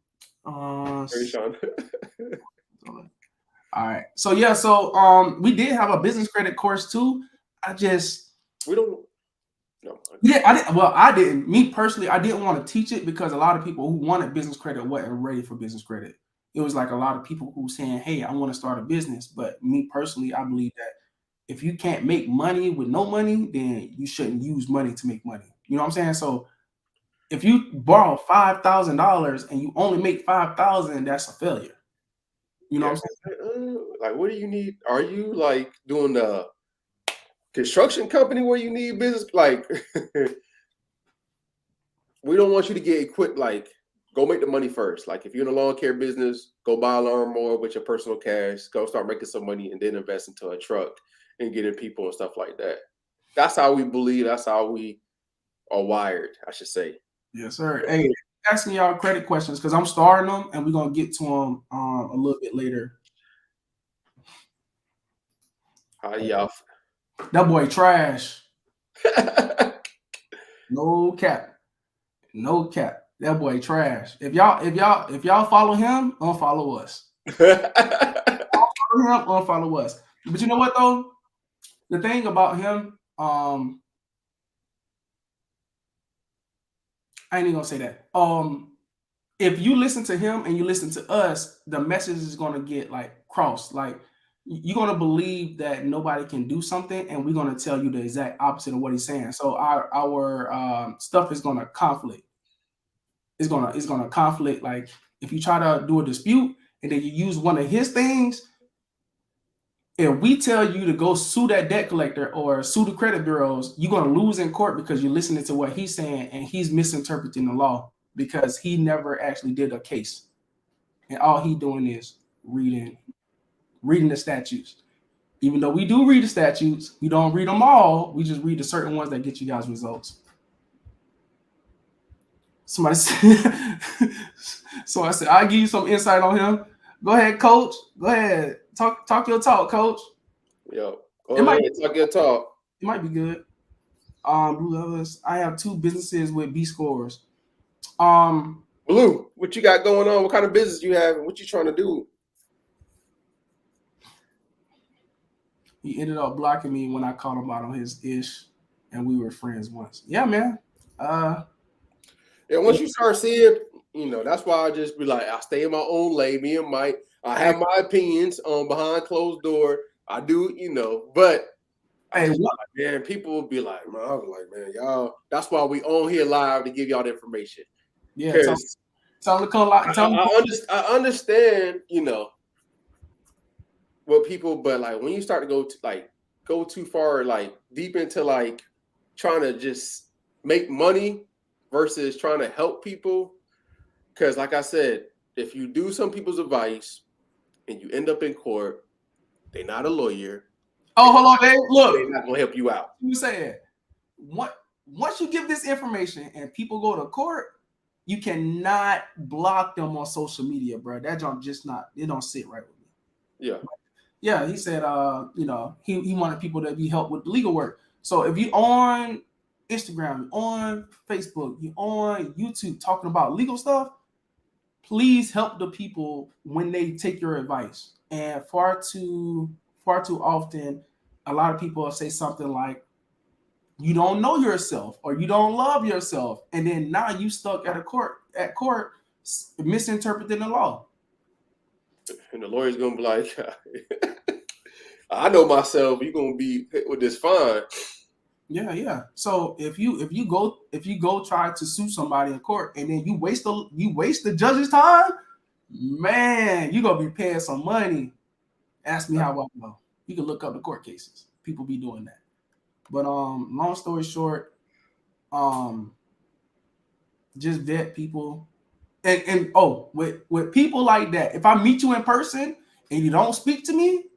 Speaker 1: All right. So we did have a business credit course too.
Speaker 2: We don't. No.
Speaker 1: Yeah, I didn't. Well, I didn't. Me personally, I didn't want to teach it because a lot of people who wanted business credit wasn't ready for business credit. It was like a lot of people who saying, "Hey, I want to start a business," but me personally, I believe that if you can't make money with no money, then you shouldn't use money to make money. You know what I'm saying? So if you borrow $5,000 and you only make 5,000, that's a failure. You know what I'm
Speaker 2: saying? Like, what do you need? Are you like doing the construction company where you need business? Like, we don't want you to get equipped. Like, go make the money first. Like, if you're in a lawn care business, go buy a lawnmower with your personal cash. Go start making some money and then invest into a truck and getting people and stuff like that. That's how we believe. That's how we are wired, I should say.
Speaker 1: Yes, sir. Hey, asking y'all credit questions because I'm starting them and we're gonna get to them a little bit later.
Speaker 2: How y'all?
Speaker 1: That boy trash. No cap. No cap. That boy trash. If y'all follow him, unfollow us. Follow him, unfollow us. But you know what though? The thing about him, I ain't even gonna say that. If you listen to him and you listen to us, the message is gonna get like crossed. Like you're gonna believe that nobody can do something, and we're gonna tell you the exact opposite of what he's saying. So our stuff is gonna conflict. It's gonna conflict. Like if you try to do a dispute and then you use one of his things, if we tell you to go sue that debt collector or sue the credit bureaus, you're gonna lose in court because you're listening to what he's saying and he's misinterpreting the law because he never actually did a case, and all he doing is reading the statutes. Even though we do read the statutes, we don't read them all. We just read the certain ones that get you guys results. Somebody said, so I said, I'll give you some insight on him. Go ahead, coach. Go ahead. Talk your talk, coach.
Speaker 2: Yo, talk your talk.
Speaker 1: It might be good. Blue, I have 2 businesses with B scores.
Speaker 2: Blue, what you got going on? What kind of business you have and what you trying to do?
Speaker 1: He ended up blocking me when I called him out on his ish, and we were friends once. Yeah, man.
Speaker 2: Once you start seeing, that's why I just be like, I stay in my own lane. Me and Mike, I have my opinions on behind closed door. I do, but man, people will be like, man, I was like, man, y'all. That's why we on here live to give y'all the information.
Speaker 1: Yeah, tell them to come live.
Speaker 2: I understand, what people, but like when you start to go too far, like deep into like trying to just make money versus trying to help people. Because like I said, if you do some people's advice and you end up in court, they're not a lawyer.
Speaker 1: Oh, hold on, babe. Look,
Speaker 2: they're not gonna help you out.
Speaker 1: You said once you give this information and people go to court, you cannot block them on social media, bro. That don't it don't sit right with me.
Speaker 2: Yeah.
Speaker 1: Yeah, he said, he wanted people to be helped with legal work. So if you on Instagram, you on Facebook, you on YouTube talking about legal stuff, please help the people when they take your advice. And far too often, a lot of people say something like, you don't know yourself or you don't love yourself. And then now you stuck at court misinterpreting the law.
Speaker 2: And the lawyer's gonna be like, I know myself, you're gonna be hit with this fine.
Speaker 1: Yeah. So if you go try to sue somebody in court and then you waste the judge's time, man, you're gonna be paying some money. Ask me how I know. You can look up the court cases. People be doing that. But long story short, just vet people. And with people like that, if I meet you in person and you don't speak to me,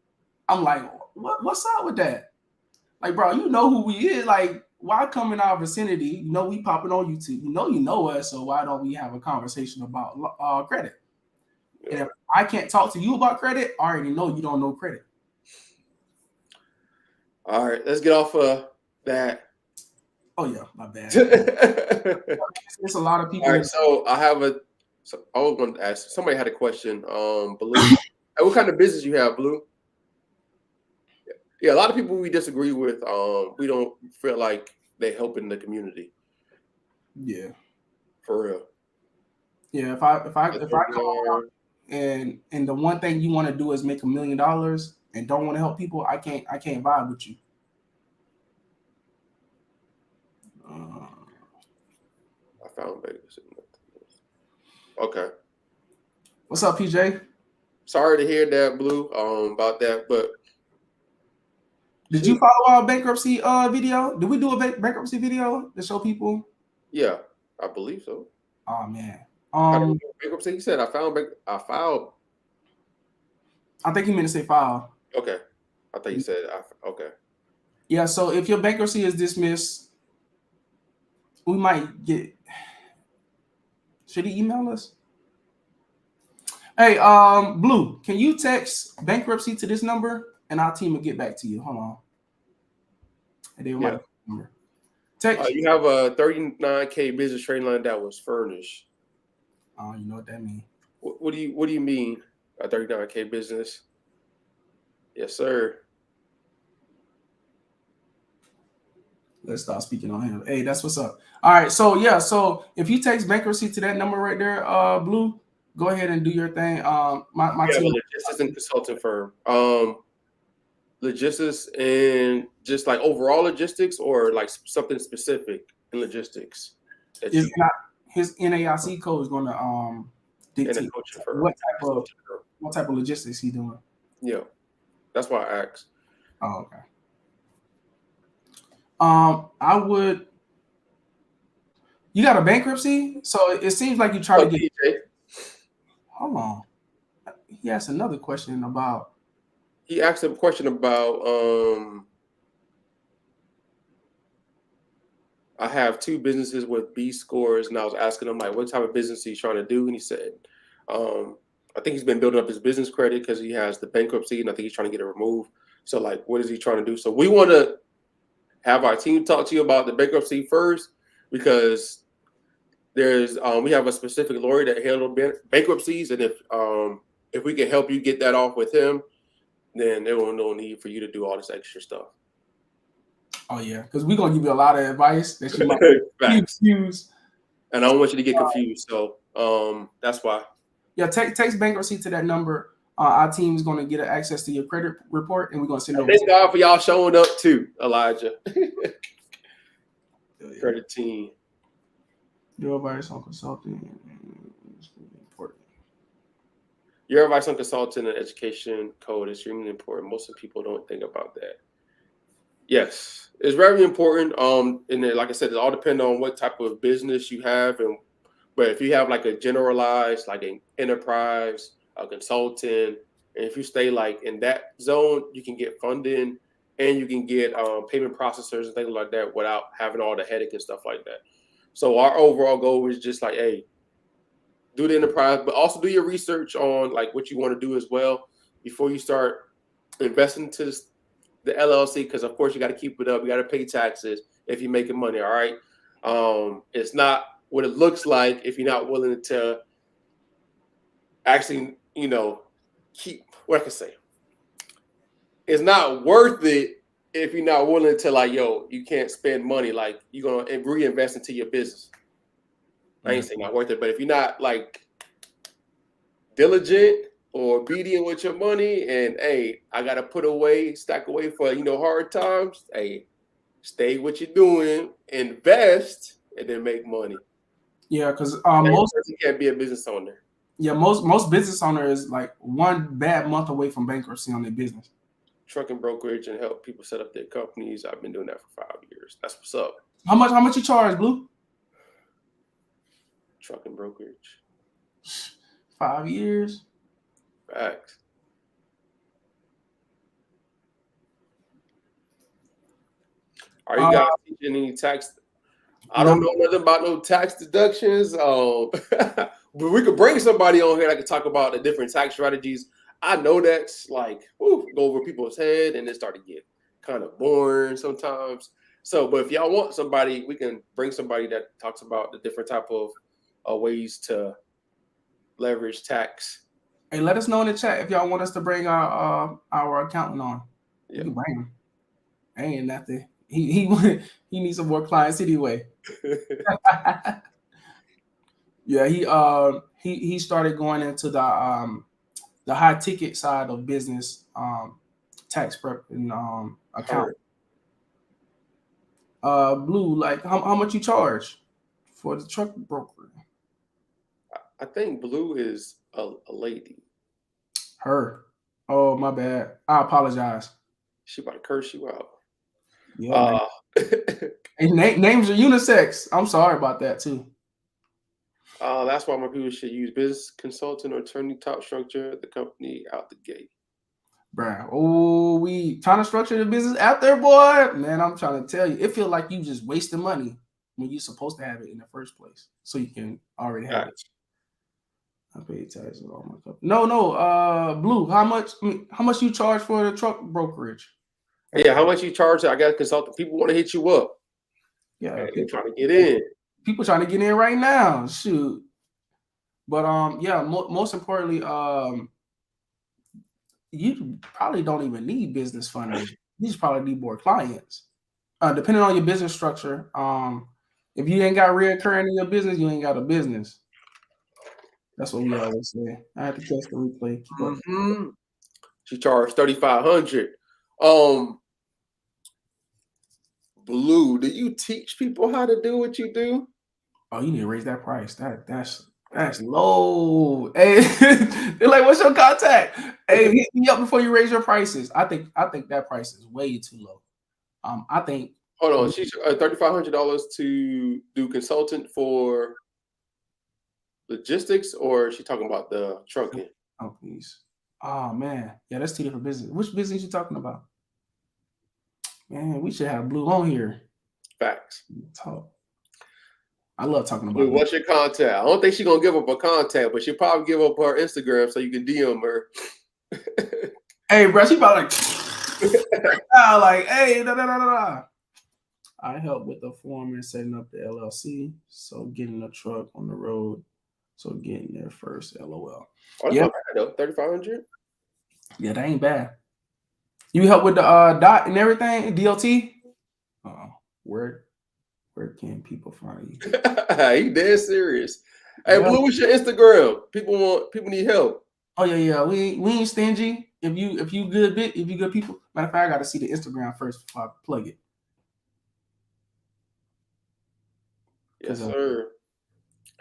Speaker 1: I'm like, what's up with that? Like, bro, you know who we is. Like, why come in our vicinity? You know we popping on YouTube. You know us. So why don't we have a conversation about credit?
Speaker 2: Yeah.
Speaker 1: And if I can't talk to you about credit, I already know you don't know credit.
Speaker 2: All right, let's get off of that.
Speaker 1: Oh yeah, my bad.
Speaker 2: All
Speaker 1: There's a lot of people.
Speaker 2: right, so I have a. So I was going to ask. Somebody had a question. Blue, hey, what kind of business you have, Blue? Yeah, a lot of people we disagree with. We don't feel like they helping the community.
Speaker 1: Yeah,
Speaker 2: For real.
Speaker 1: yeah. If I come around and the one thing you want to do is make $1 million and don't want to help people, I can't vibe with you.
Speaker 2: I found Vegas. Okay.
Speaker 1: What's up, PJ?
Speaker 2: Sorry to hear that, Blue. About that, but
Speaker 1: did you follow our bankruptcy video? Did we do a bankruptcy video to show people?
Speaker 2: Yeah, I believe so.
Speaker 1: Oh man.
Speaker 2: Bankruptcy. You said I filed.
Speaker 1: I think you meant to say file.
Speaker 2: Okay. I thought you said okay.
Speaker 1: Yeah. So if your bankruptcy is dismissed, we might get. Should he email us? Hey, Blue, can you text bankruptcy to this number and our team will get back to you? Hold on. And then
Speaker 2: Yeah.
Speaker 1: number. Text.
Speaker 2: You have a 39K business trade line that was furnished.
Speaker 1: Oh, you know what that means.
Speaker 2: What do you mean a 39K business? Yes, sir.
Speaker 1: Let's start speaking on him. Hey, that's what's up. All right, so yeah, so if you text bankruptcy to that number right there, Blue, go ahead and do your thing. My team.
Speaker 2: A logistics and consulting firm. Logistics and just like overall logistics, or like something specific in logistics.
Speaker 1: His NAIC code is going to dictate what type of logistics he doing.
Speaker 2: Yeah, that's why I asked.
Speaker 1: Oh, okay. I would. You got a bankruptcy, so it seems like you try to get.
Speaker 2: PJ.
Speaker 1: Hold on. He asked another question about.
Speaker 2: He asked a question about. I have 2 businesses with B scores, and I was asking him like, what type of business he's trying to do, and he said, I think he's been building up his business credit because he has the bankruptcy, and I think he's trying to get it removed. So like, what is he trying to do? So we want to have our team talk to you about the bankruptcy first, because there's we have a specific lawyer that handles bankruptcies, and if we can help you get that off with him, then there will no need for you to do all this extra stuff.
Speaker 1: Oh yeah, because we're gonna give you a lot of advice that you might use.
Speaker 2: And I don't want you to get confused. So that's why.
Speaker 1: Yeah, text bankruptcy to that number. Our team is going to get access to your credit report, and we're going to send it over.
Speaker 2: Thank God for y'all showing up too, Elijah. Credit team.
Speaker 1: Your advice on consulting. Important.
Speaker 2: Your advice on consulting and education code is extremely important. Most of the people don't think about that. Yes, it's very important. And then, like I said, it all depends on what type of business you have, but if you have like a generalized, like an enterprise, a consultant, and if you stay like in that zone, you can get funding and you can get payment processors and things like that without having all the headache and stuff like that. So our overall goal is just like, hey, do the enterprise, but also do your research on like what you want to do as well before you start investing into the LLC, because of course you got to keep it up. You got to pay taxes if you're making money. All right. It's not what it looks like if you're not willing to actually, keep what I can say. It's not worth it if you're not willing to like, you can't spend money. Like you're going to reinvest into your business. I ain't saying not worth it, but if you're not like diligent or obedient with your money, and hey, I gotta stack away for hard times. Hey, stay what you're doing, invest, and then make money.
Speaker 1: Yeah, because
Speaker 2: most person can't be a business owner.
Speaker 1: Yeah, most business owners like one bad month away from bankruptcy on their business.
Speaker 2: Trucking brokerage and help people set up their companies. I've been doing that for 5 years. That's what's up.
Speaker 1: How much you charge, Blue?
Speaker 2: Trucking brokerage.
Speaker 1: 5 years.
Speaker 2: Facts. Are you guys teaching any tax? I don't know nothing about no tax deductions. But we could bring somebody on here that could talk about the different tax strategies. I know that's like go over people's head and it start to get kind of boring sometimes. So, but if y'all want somebody, we can bring somebody that talks about the different type of ways to leverage tax.
Speaker 1: Hey, let us know in the chat if y'all want us to bring our accountant on. Yeah. You can bring him. Ain't nothing. He needs some more clients anyway. Yeah, he started going into the high ticket side of business, tax prep and account. Blue, like how much you charge for the truck broker?
Speaker 2: I think Blue is a lady.
Speaker 1: Her. Oh, my bad. I apologize.
Speaker 2: She about to curse you out.
Speaker 1: Yeah. And names are unisex. I'm sorry about that too.
Speaker 2: That's why more people should use business consultant or attorney top structure the company out the gate.
Speaker 1: Bruh. Oh, we trying to structure the business out there, boy. Man, I'm trying to tell you, it feels like you just wasting money when you're supposed to have it in the first place, so you can already have it. I pay taxes on my company. No, Blue. How much you charge for the truck brokerage?
Speaker 2: Yeah, how much you charge? I got a consultant. People want to hit you up.
Speaker 1: Yeah,
Speaker 2: they're trying to get in.
Speaker 1: People trying to get in right now. Shoot. But yeah, most importantly, you probably don't even need business funding. You just probably need more clients. Depending on your business structure, if you ain't got reoccurring in your business, you ain't got a business. That's what we always say. I have to test the replay.
Speaker 2: Mm-hmm. She charged $3,500. Blue, do you teach people how to do what you do?
Speaker 1: Oh, you need to raise that price. That's low. Hey, they're like, what's your contact? Hey, hit me up before you raise your prices. I think that price is way too low. I think.
Speaker 2: Hold on, she's $3,500 to do consultant for logistics, or is she talking about the trucking?
Speaker 1: Oh, please. Oh man, yeah, that's two different businesses. Which business you talking about? Man, we should have Blue on here.
Speaker 2: Facts.
Speaker 1: Talk. I love talking about.
Speaker 2: Blue, what's your contact? I don't think she's gonna give up her contact, but she'll probably give up her Instagram so you can DM her.
Speaker 1: Hey, bro, she probably like, hey, da. I help with the form and setting up the LLC, so getting the truck on the road, so getting there first. LOL.
Speaker 2: Oh, yeah, $3,500.
Speaker 1: Yeah, that ain't bad. You help with the dot and everything, DOT. Where can people find you?
Speaker 2: He dead serious. Hey, yeah. Blue, what's your Instagram? People need help.
Speaker 1: Oh yeah. We ain't stingy. If you good people. Matter of fact, I gotta see the Instagram first before I plug it.
Speaker 2: Yes, sir.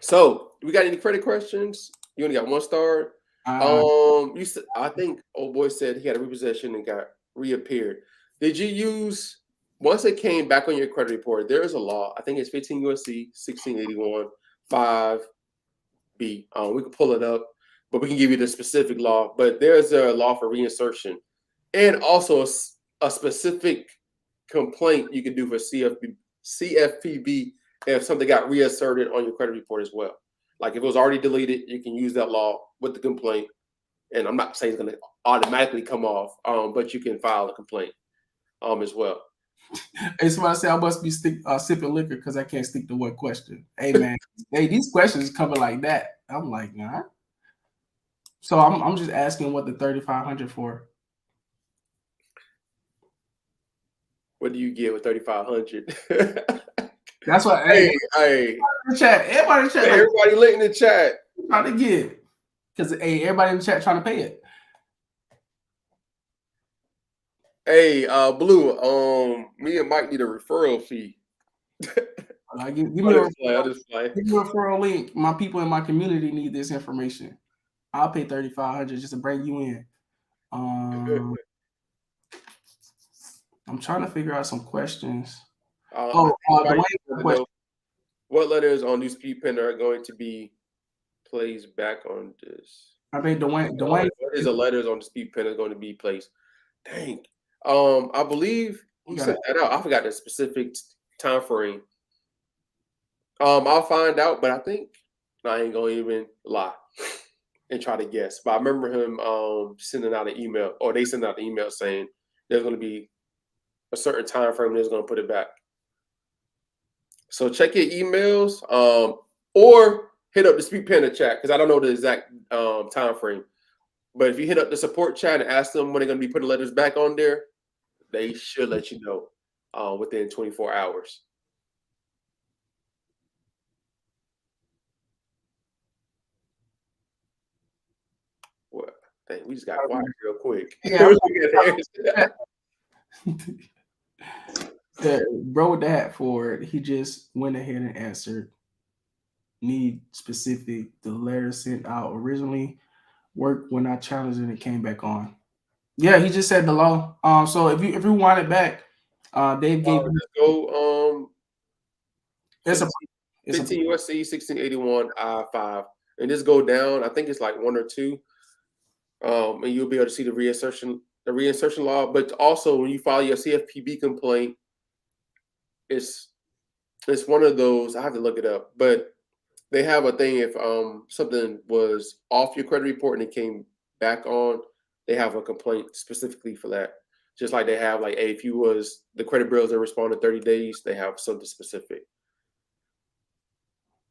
Speaker 2: So, we got any credit questions? You only got one star. You said, I think old boy said he had a repossession and got reappeared. Did you use once it came back on your credit report? There is a law. I think it's 15 USC 1681 5B. We can pull it up, but we can give you the specific law. But there's a law for reinsertion, and also a specific complaint you can do for CFPB if something got reasserted on your credit report as well. Like if it was already deleted, you can use that law with the complaint. And I'm not saying it's going to automatically come off, but you can file a complaint as well.
Speaker 1: Hey, somebody say I must be sipping liquor because I can't stick to one question. Hey man, hey, these questions coming like that. I'm like, nah. So I'm just asking what the $3,500 for.
Speaker 2: What do you get with $3,500?
Speaker 1: That's what.
Speaker 2: Hey,
Speaker 1: everybody in the chat.
Speaker 2: Hey, everybody lit in the chat.
Speaker 1: Trying to get, because everybody in the chat trying to pay it.
Speaker 2: Hey, Blue. Me and Mike need a referral fee.
Speaker 1: Give me a referral link. My people in my community need this information. I'll pay $3,500 just to bring you in. I'm trying to figure out some questions.
Speaker 2: What letters on Newspeak Panda are going to be placed back on this?
Speaker 1: I think Dwayne.
Speaker 2: What is the letters on the speed Panda going to be placed? Dang. I believe Who sent that out? I forgot the specific time frame. I'll find out, but I think I ain't gonna even lie and try to guess. But I remember him sending out an email, or they sent out an email saying there's gonna be a certain time frame that's gonna put it back. So check your emails, or hit up the Speak Panda chat because I don't know the exact time frame. But if you hit up the support chat and ask them when they're gonna be putting letters back on there, they should let you know within 24 hours. What? Dang, we just got quiet real quick.
Speaker 1: Yeah. Bro with the hat for it, he just went ahead and answered. Need specific. The letter sent out originally worked when I challenged it and it came back on. Yeah, he just said the law. So if you want it back, Dave gave
Speaker 2: Just go
Speaker 1: it's
Speaker 2: 15 USC 1681 I-5 and just go down. I think it's like 1 or 2. And you'll be able to see the reinsertion law. But also when you file your CFPB complaint, it's one of those. I have to look it up, but they have a thing if something was off your credit report and it came back on, they have a complaint specifically for that. Just like they have like, hey, if you was the credit bureaus that respond in 30 days, they have something specific.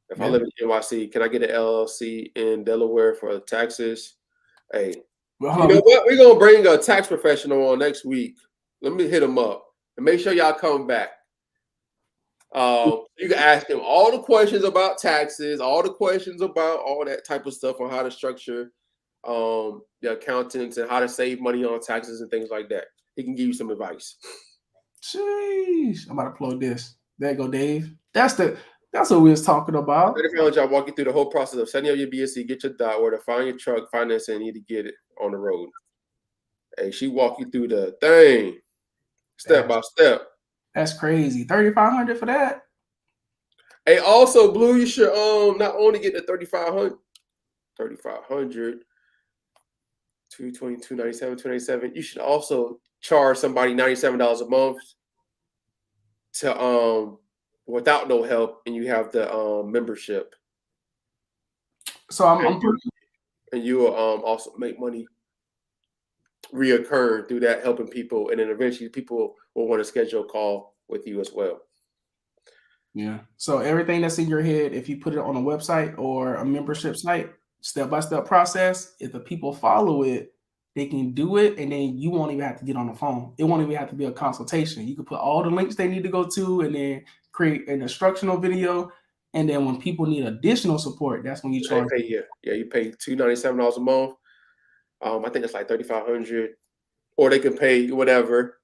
Speaker 2: If I live in NYC, can I get an LLC in Delaware for taxes? Hey, you know what? We're gonna bring a tax professional on next week. Let me hit him up and make sure y'all come back. You can ask him all the questions about taxes, all the questions about all that type of stuff on how to structure the accountants and how to save money on taxes and things like that. He can give you some advice.
Speaker 1: Jeez, I'm about to plug this. There you go, Dave. That's what we was talking about.
Speaker 2: I'll walk you through the whole process of setting up your BSC, get your dot, where to find your truck, finance, and need to get it on the road. Hey, she walk you through the thing, step by step.
Speaker 1: That's crazy. $3,500 for that.
Speaker 2: Hey, also, Blue, you should not only get the $3,500, $222.97, $297. You should also charge somebody $97 a month to without no help, and you have the membership.
Speaker 1: So
Speaker 2: and you will also make money reoccurring through that, helping people, and then eventually people will want to schedule a call with you as well.
Speaker 1: Yeah. So everything that's in your head, if you put it on a website or a membership site, step-by-step process, if the people follow it, they can do it, and then you won't even have to get on the phone. It won't even have to be a consultation. You can put all the links they need to go to and then create an instructional video. And then when people need additional support, that's when you charge.
Speaker 2: You pay $297 a month. I think it's like $3,500, or they can pay whatever,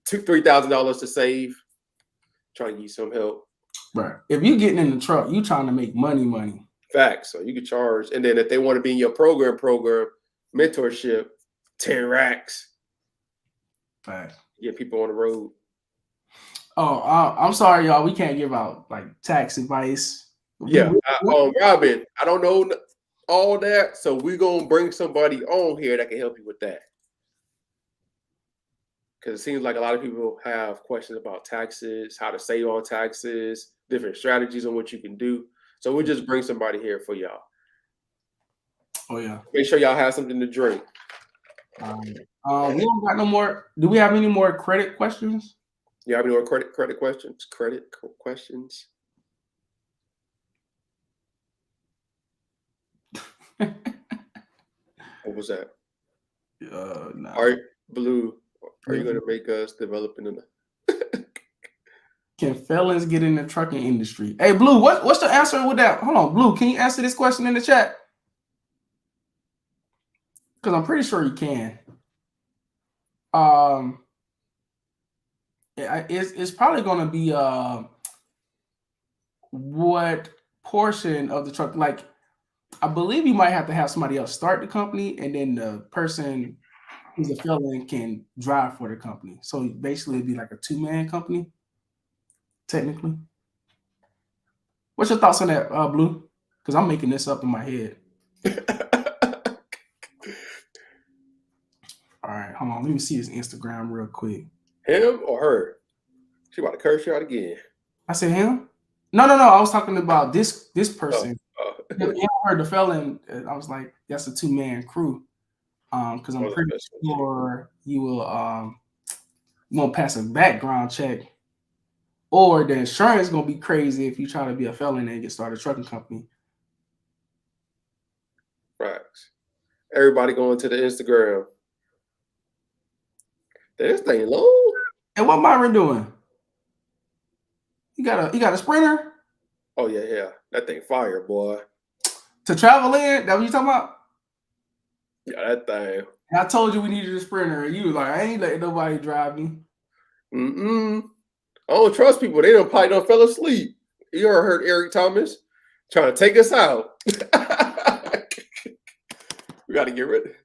Speaker 2: $2,000-$3,000 to save. Trying to give you some help.
Speaker 1: Right. If you're getting in the truck, you're trying to make money.
Speaker 2: Facts. So you can charge, and then if they want to be in your program mentorship, 10 racks.
Speaker 1: Facts.
Speaker 2: Get people on the road.
Speaker 1: Oh, I'm sorry, y'all. We can't give out like tax advice.
Speaker 2: Yeah, Robin, I don't know all that, so we're gonna bring somebody on here that can help you with that. Because it seems like a lot of people have questions about taxes, how to save on taxes, different strategies on what you can do. So we just bring somebody here for y'all.
Speaker 1: Oh yeah.
Speaker 2: Make sure y'all have something to drink.
Speaker 1: We don't got no more. Do we have any more credit questions?
Speaker 2: You have any more credit questions? Credit questions? What was that?
Speaker 1: No.
Speaker 2: All right, Blue. Are you going to make us develop in the...
Speaker 1: Can felons get in the trucking industry? Hey, Blue, what's the answer with that? Hold on, Blue, can you answer this question in the chat? Because I'm pretty sure you can. It's probably going to be what portion of the truck, like, I believe you might have to have somebody else start the company, and then the person who's a felon can drive for the company. So basically it'd be like a 2-man company, technically. What's your thoughts on that, Blue? Because I'm making this up in my head. All right, hold on. Let me see his Instagram real quick.
Speaker 2: Him or her? She about to curse you out again.
Speaker 1: I said him. No. I was talking about this
Speaker 2: Oh,
Speaker 1: person.
Speaker 2: oh.
Speaker 1: You heard the felon. I was like, that's a 2-man crew. Because I'm
Speaker 2: Oh,
Speaker 1: pretty
Speaker 2: that's
Speaker 1: sure you won't pass a background check, or the insurance gonna be crazy if you try to be a felon and get started a trucking company.
Speaker 2: facts. Everybody going to the Instagram. This thing long.
Speaker 1: And what Myron doing? You got a sprinter
Speaker 2: Oh yeah. That thing fire, boy.
Speaker 1: to travel in? That what you talking about?
Speaker 2: Yeah, that thing.
Speaker 1: And I told you we needed a sprinter, and you was like, I ain't letting nobody drive me.
Speaker 2: I don't trust people. They probably don't fell asleep. You ever heard Eric Thomas trying to take us out? We got to get rid of it.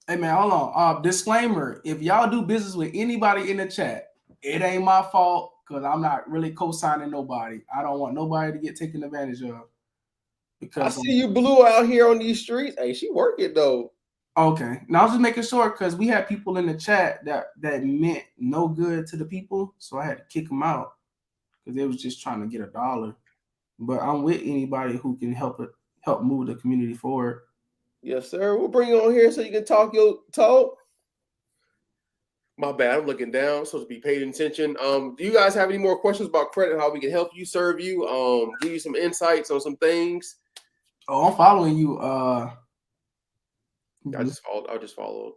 Speaker 1: Hey man, hold on. Disclaimer: if y'all do business with anybody in the chat, it ain't my fault because I'm not really co-signing nobody. I don't want nobody to get taken advantage of.
Speaker 2: I
Speaker 1: Because
Speaker 2: see you blue out here on these streets. Hey, she working though.
Speaker 1: okay, now I was just making sure because we had people in the chat that meant no good to the people, so I had to kick them out because they was just trying to get $1. But I'm with anybody who can help move the community forward.
Speaker 2: Yes, sir. We'll bring you on here so you can talk your talk. My bad. I'm looking down, so to be paying attention. Do you guys have any more questions about credit? How we can help you, serve you, give you some insights on some things?
Speaker 1: Oh, I'm following you.
Speaker 2: I just followed.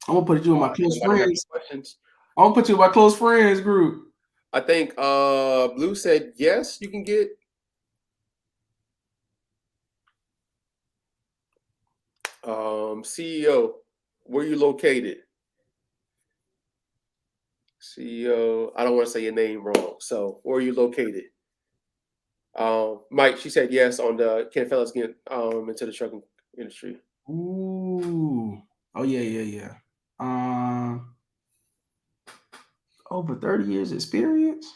Speaker 1: I'm gonna put you in my close
Speaker 2: Anybody have any
Speaker 1: friends.
Speaker 2: questions?
Speaker 1: I'm gonna put you in my close friends group.
Speaker 2: I think Blue said yes, you can get. CEO, where you located? CEO, I don't want to say your name wrong. So where are you located? Mike, she said yes on the can fellas get into the trucking industry.
Speaker 1: Ooh. Oh yeah. Over 30 years experience.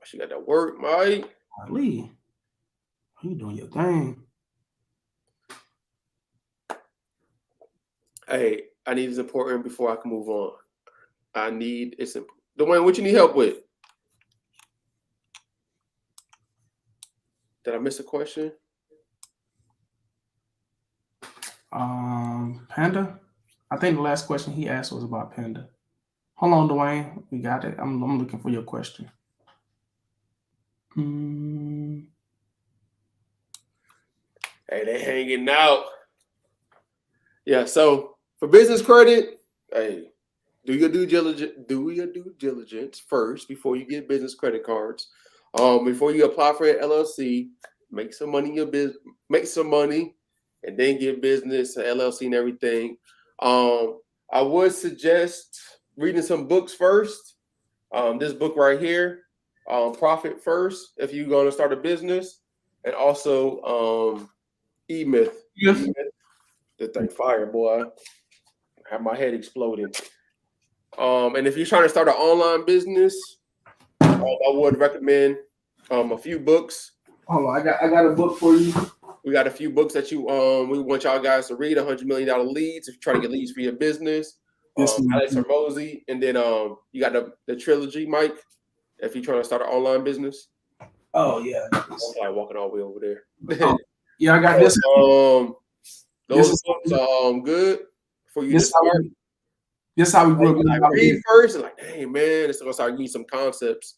Speaker 2: She got that work, Mike.
Speaker 1: Lee, you doing your thing.
Speaker 2: Hey, I need this important before I can move on. It's important. Dwayne, what you need help with? Did I miss a question?
Speaker 1: Panda. I think the last question he asked was about Panda. Hold on, Dwayne. We got it. I'm looking for your question.
Speaker 2: Hey, they hanging out. Yeah, so for business credit, hey, do your due diligence first before you get business credit cards. Before you apply for an LLC, make some money in your business, make some money, and then get business, LLC, and everything. I would suggest reading some books first. This book right here, Profit First, if you're going to start a business, and also E-Myth.
Speaker 1: Yes.
Speaker 2: E-Myth, the thing fire, boy. Have my head exploding. And if you're trying to start an online business, I would recommend a few books.
Speaker 1: Hold on, I got a book for you.
Speaker 2: We got a few books that we want y'all guys to read. $100 Million Leads if you're trying to get leads for your business. Alex Hormozy, and then you got the trilogy, Mike. If you're trying to start an online business.
Speaker 1: Oh yeah.
Speaker 2: I'm like walking all the way over there.
Speaker 1: Yeah, I got this.
Speaker 2: Those books are good for you to start.
Speaker 1: This how we grew up.
Speaker 2: Like read first and like, hey man, it's gonna start giving you some concepts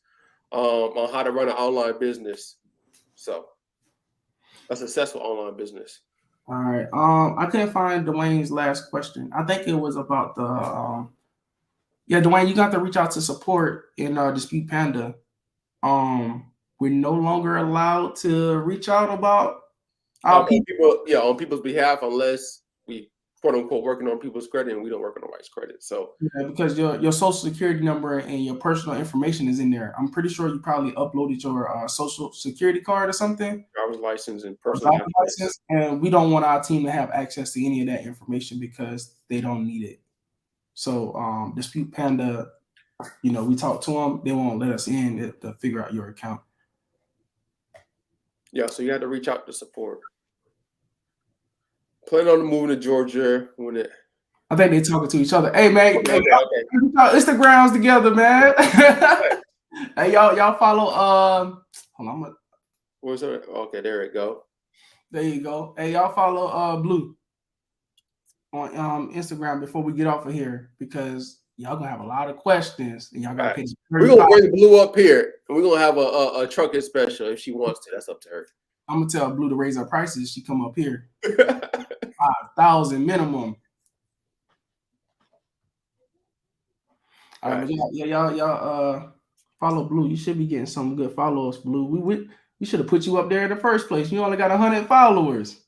Speaker 2: on how to run an online business. So a successful online business.
Speaker 1: All right. I couldn't find Dwayne's last question. I think it was about the yeah, Dwayne, you got to reach out to support in Dispute Panda. We're no longer allowed to reach out about
Speaker 2: on people's behalf unless we quote unquote working on people's credit and we don't work on nobody's credit. So
Speaker 1: yeah, because your social security number and your personal information is in there. I'm pretty sure you probably uploaded your social security card or something.
Speaker 2: Driver's license and personal license.
Speaker 1: And we don't want our team to have access to any of that information because they don't need it. So Dispute Panda, we talk to them, they won't let us in to figure out your account.
Speaker 2: Yeah, so you had to reach out to support. Plan on moving to Georgia when it
Speaker 1: I think they talking to each other. Hey man,
Speaker 2: Okay,
Speaker 1: hey,
Speaker 2: okay.
Speaker 1: y'all Instagrams together, man. Hey, y'all follow. Hold on.
Speaker 2: Where's it? Okay, there it go.
Speaker 1: There you go. Hey, y'all follow Blue on Instagram before we get off of here because y'all gonna have a lot of questions and y'all gotta pay.
Speaker 2: We're gonna bring Blue up here and we're gonna have a trucking special if she wants to. That's up to her.
Speaker 1: I'm gonna tell Blue to raise her prices. She come up here. 5,000 minimum. All right, but y'all follow Blue. You should be getting some good followers, Blue. We should have put you up there in the first place. You only got 100 followers.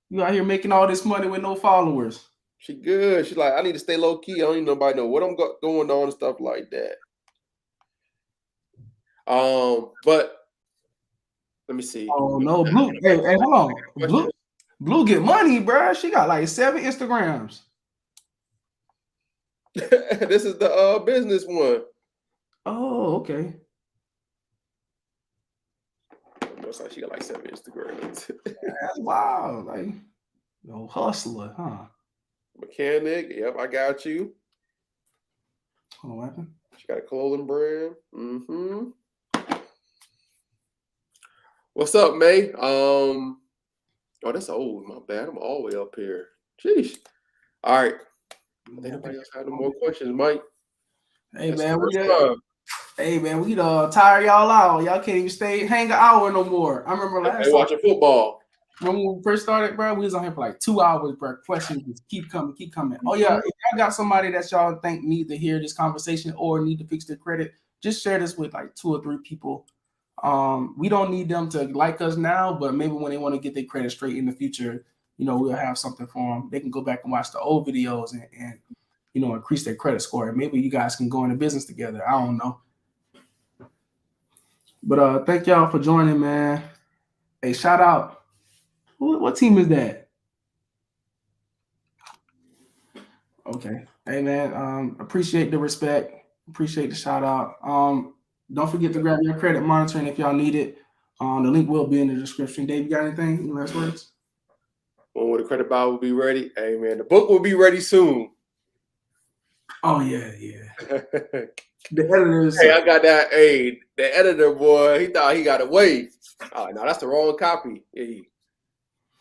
Speaker 1: You out here making all this money with no followers.
Speaker 2: She good. She's like, I need to stay low key. I don't need nobody know what I'm going on and stuff like that. But let me see.
Speaker 1: Oh no, Blue. Hey, hold on. Blue get money, bro. She got like 7 Instagrams.
Speaker 2: This is the business one.
Speaker 1: Oh, okay.
Speaker 2: Looks like she got like 7 Instagrams.
Speaker 1: That's wild. Like, no hustler, huh?
Speaker 2: Mechanic. Yep, I got you.
Speaker 1: Hold on, what happened?
Speaker 2: She got a clothing brand. Mm-hmm. What's up, May? Oh, that's old. My bad. I'm all the way up here. Jeez. All right. I think nobody else had no more questions, Mike.
Speaker 1: Hey man, we tire y'all out. Y'all can't even hang an hour no more. I remember last time
Speaker 2: watching football.
Speaker 1: When we first started, bro, we was on here for like 2 hours, bro. Questions just keep coming. Oh yeah, if y'all got somebody that y'all think need to hear this conversation or need to fix their credit, just share this with like 2 or 3 people. We don't need them to like us now, but maybe when they want to get their credit straight in the future, we'll have something for them. They can go back and watch the old videos and increase their credit score. And maybe you guys can go into business together. I don't know. But thank y'all for joining, man. Hey, shout out. What team is that? Okay. Hey man, appreciate the respect. Appreciate the shout out. Don't forget to grab your credit monitoring if y'all need it. The link will be in the description. Dave, you got anything? Any last words?
Speaker 2: When the credit Bible will be ready. Hey man, the book will be ready soon.
Speaker 1: Oh yeah. The editors.
Speaker 2: Hey, I got that. Hey, the editor boy, he thought he got away. Oh no, that's the wrong copy.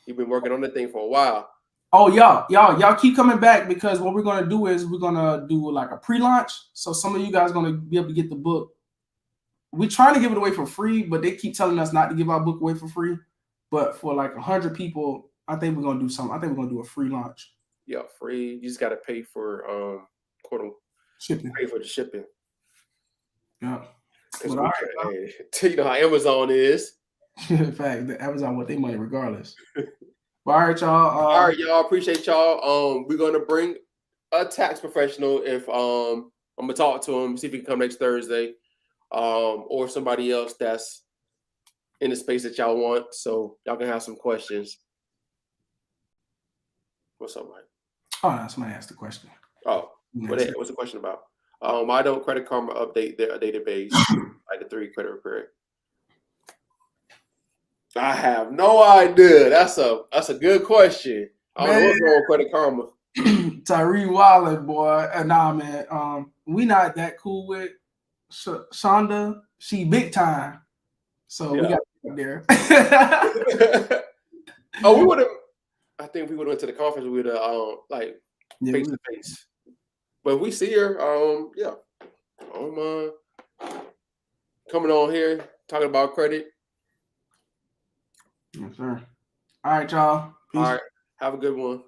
Speaker 2: He been working on the thing for a while.
Speaker 1: Oh y'all keep coming back because what we're gonna do is we're gonna do like a pre-launch. So some of you guys are gonna be able to get the book. We're trying to give it away for free, but they keep telling us not to give our book away for free. But for like 100 people, I think we're gonna do something. I think we're gonna do a free launch.
Speaker 2: Yeah, free. You just gotta pay for
Speaker 1: shipping.
Speaker 2: Pay for the shipping.
Speaker 1: Yeah.
Speaker 2: But all right, you know how Amazon is.
Speaker 1: In fact, the Amazon want their money regardless. All right, y'all.
Speaker 2: All right, y'all. Appreciate y'all. We're gonna bring a tax professional if I'm gonna talk to him, see if he can come next Thursday. Or somebody else that's in the space that y'all want, so y'all can have some questions. What's up, Mike?
Speaker 1: Oh, somebody asked the question.
Speaker 2: Oh, what's the question about? Why don't Credit Karma update their database like the 3 credit repair? I have no idea. That's a good question. I don't know what's wrong with Credit Karma.
Speaker 1: Tyree Wallen, boy. Nah, man. We not that cool with Shonda. She big time. So we got up there.
Speaker 2: Oh, we would have. I think we would have went to the conference with like face to face. But if we see her, yeah. I don't mind coming on here talking about credit.
Speaker 1: Yes, sir. All right, y'all.
Speaker 2: Peace. All right. Have a good one.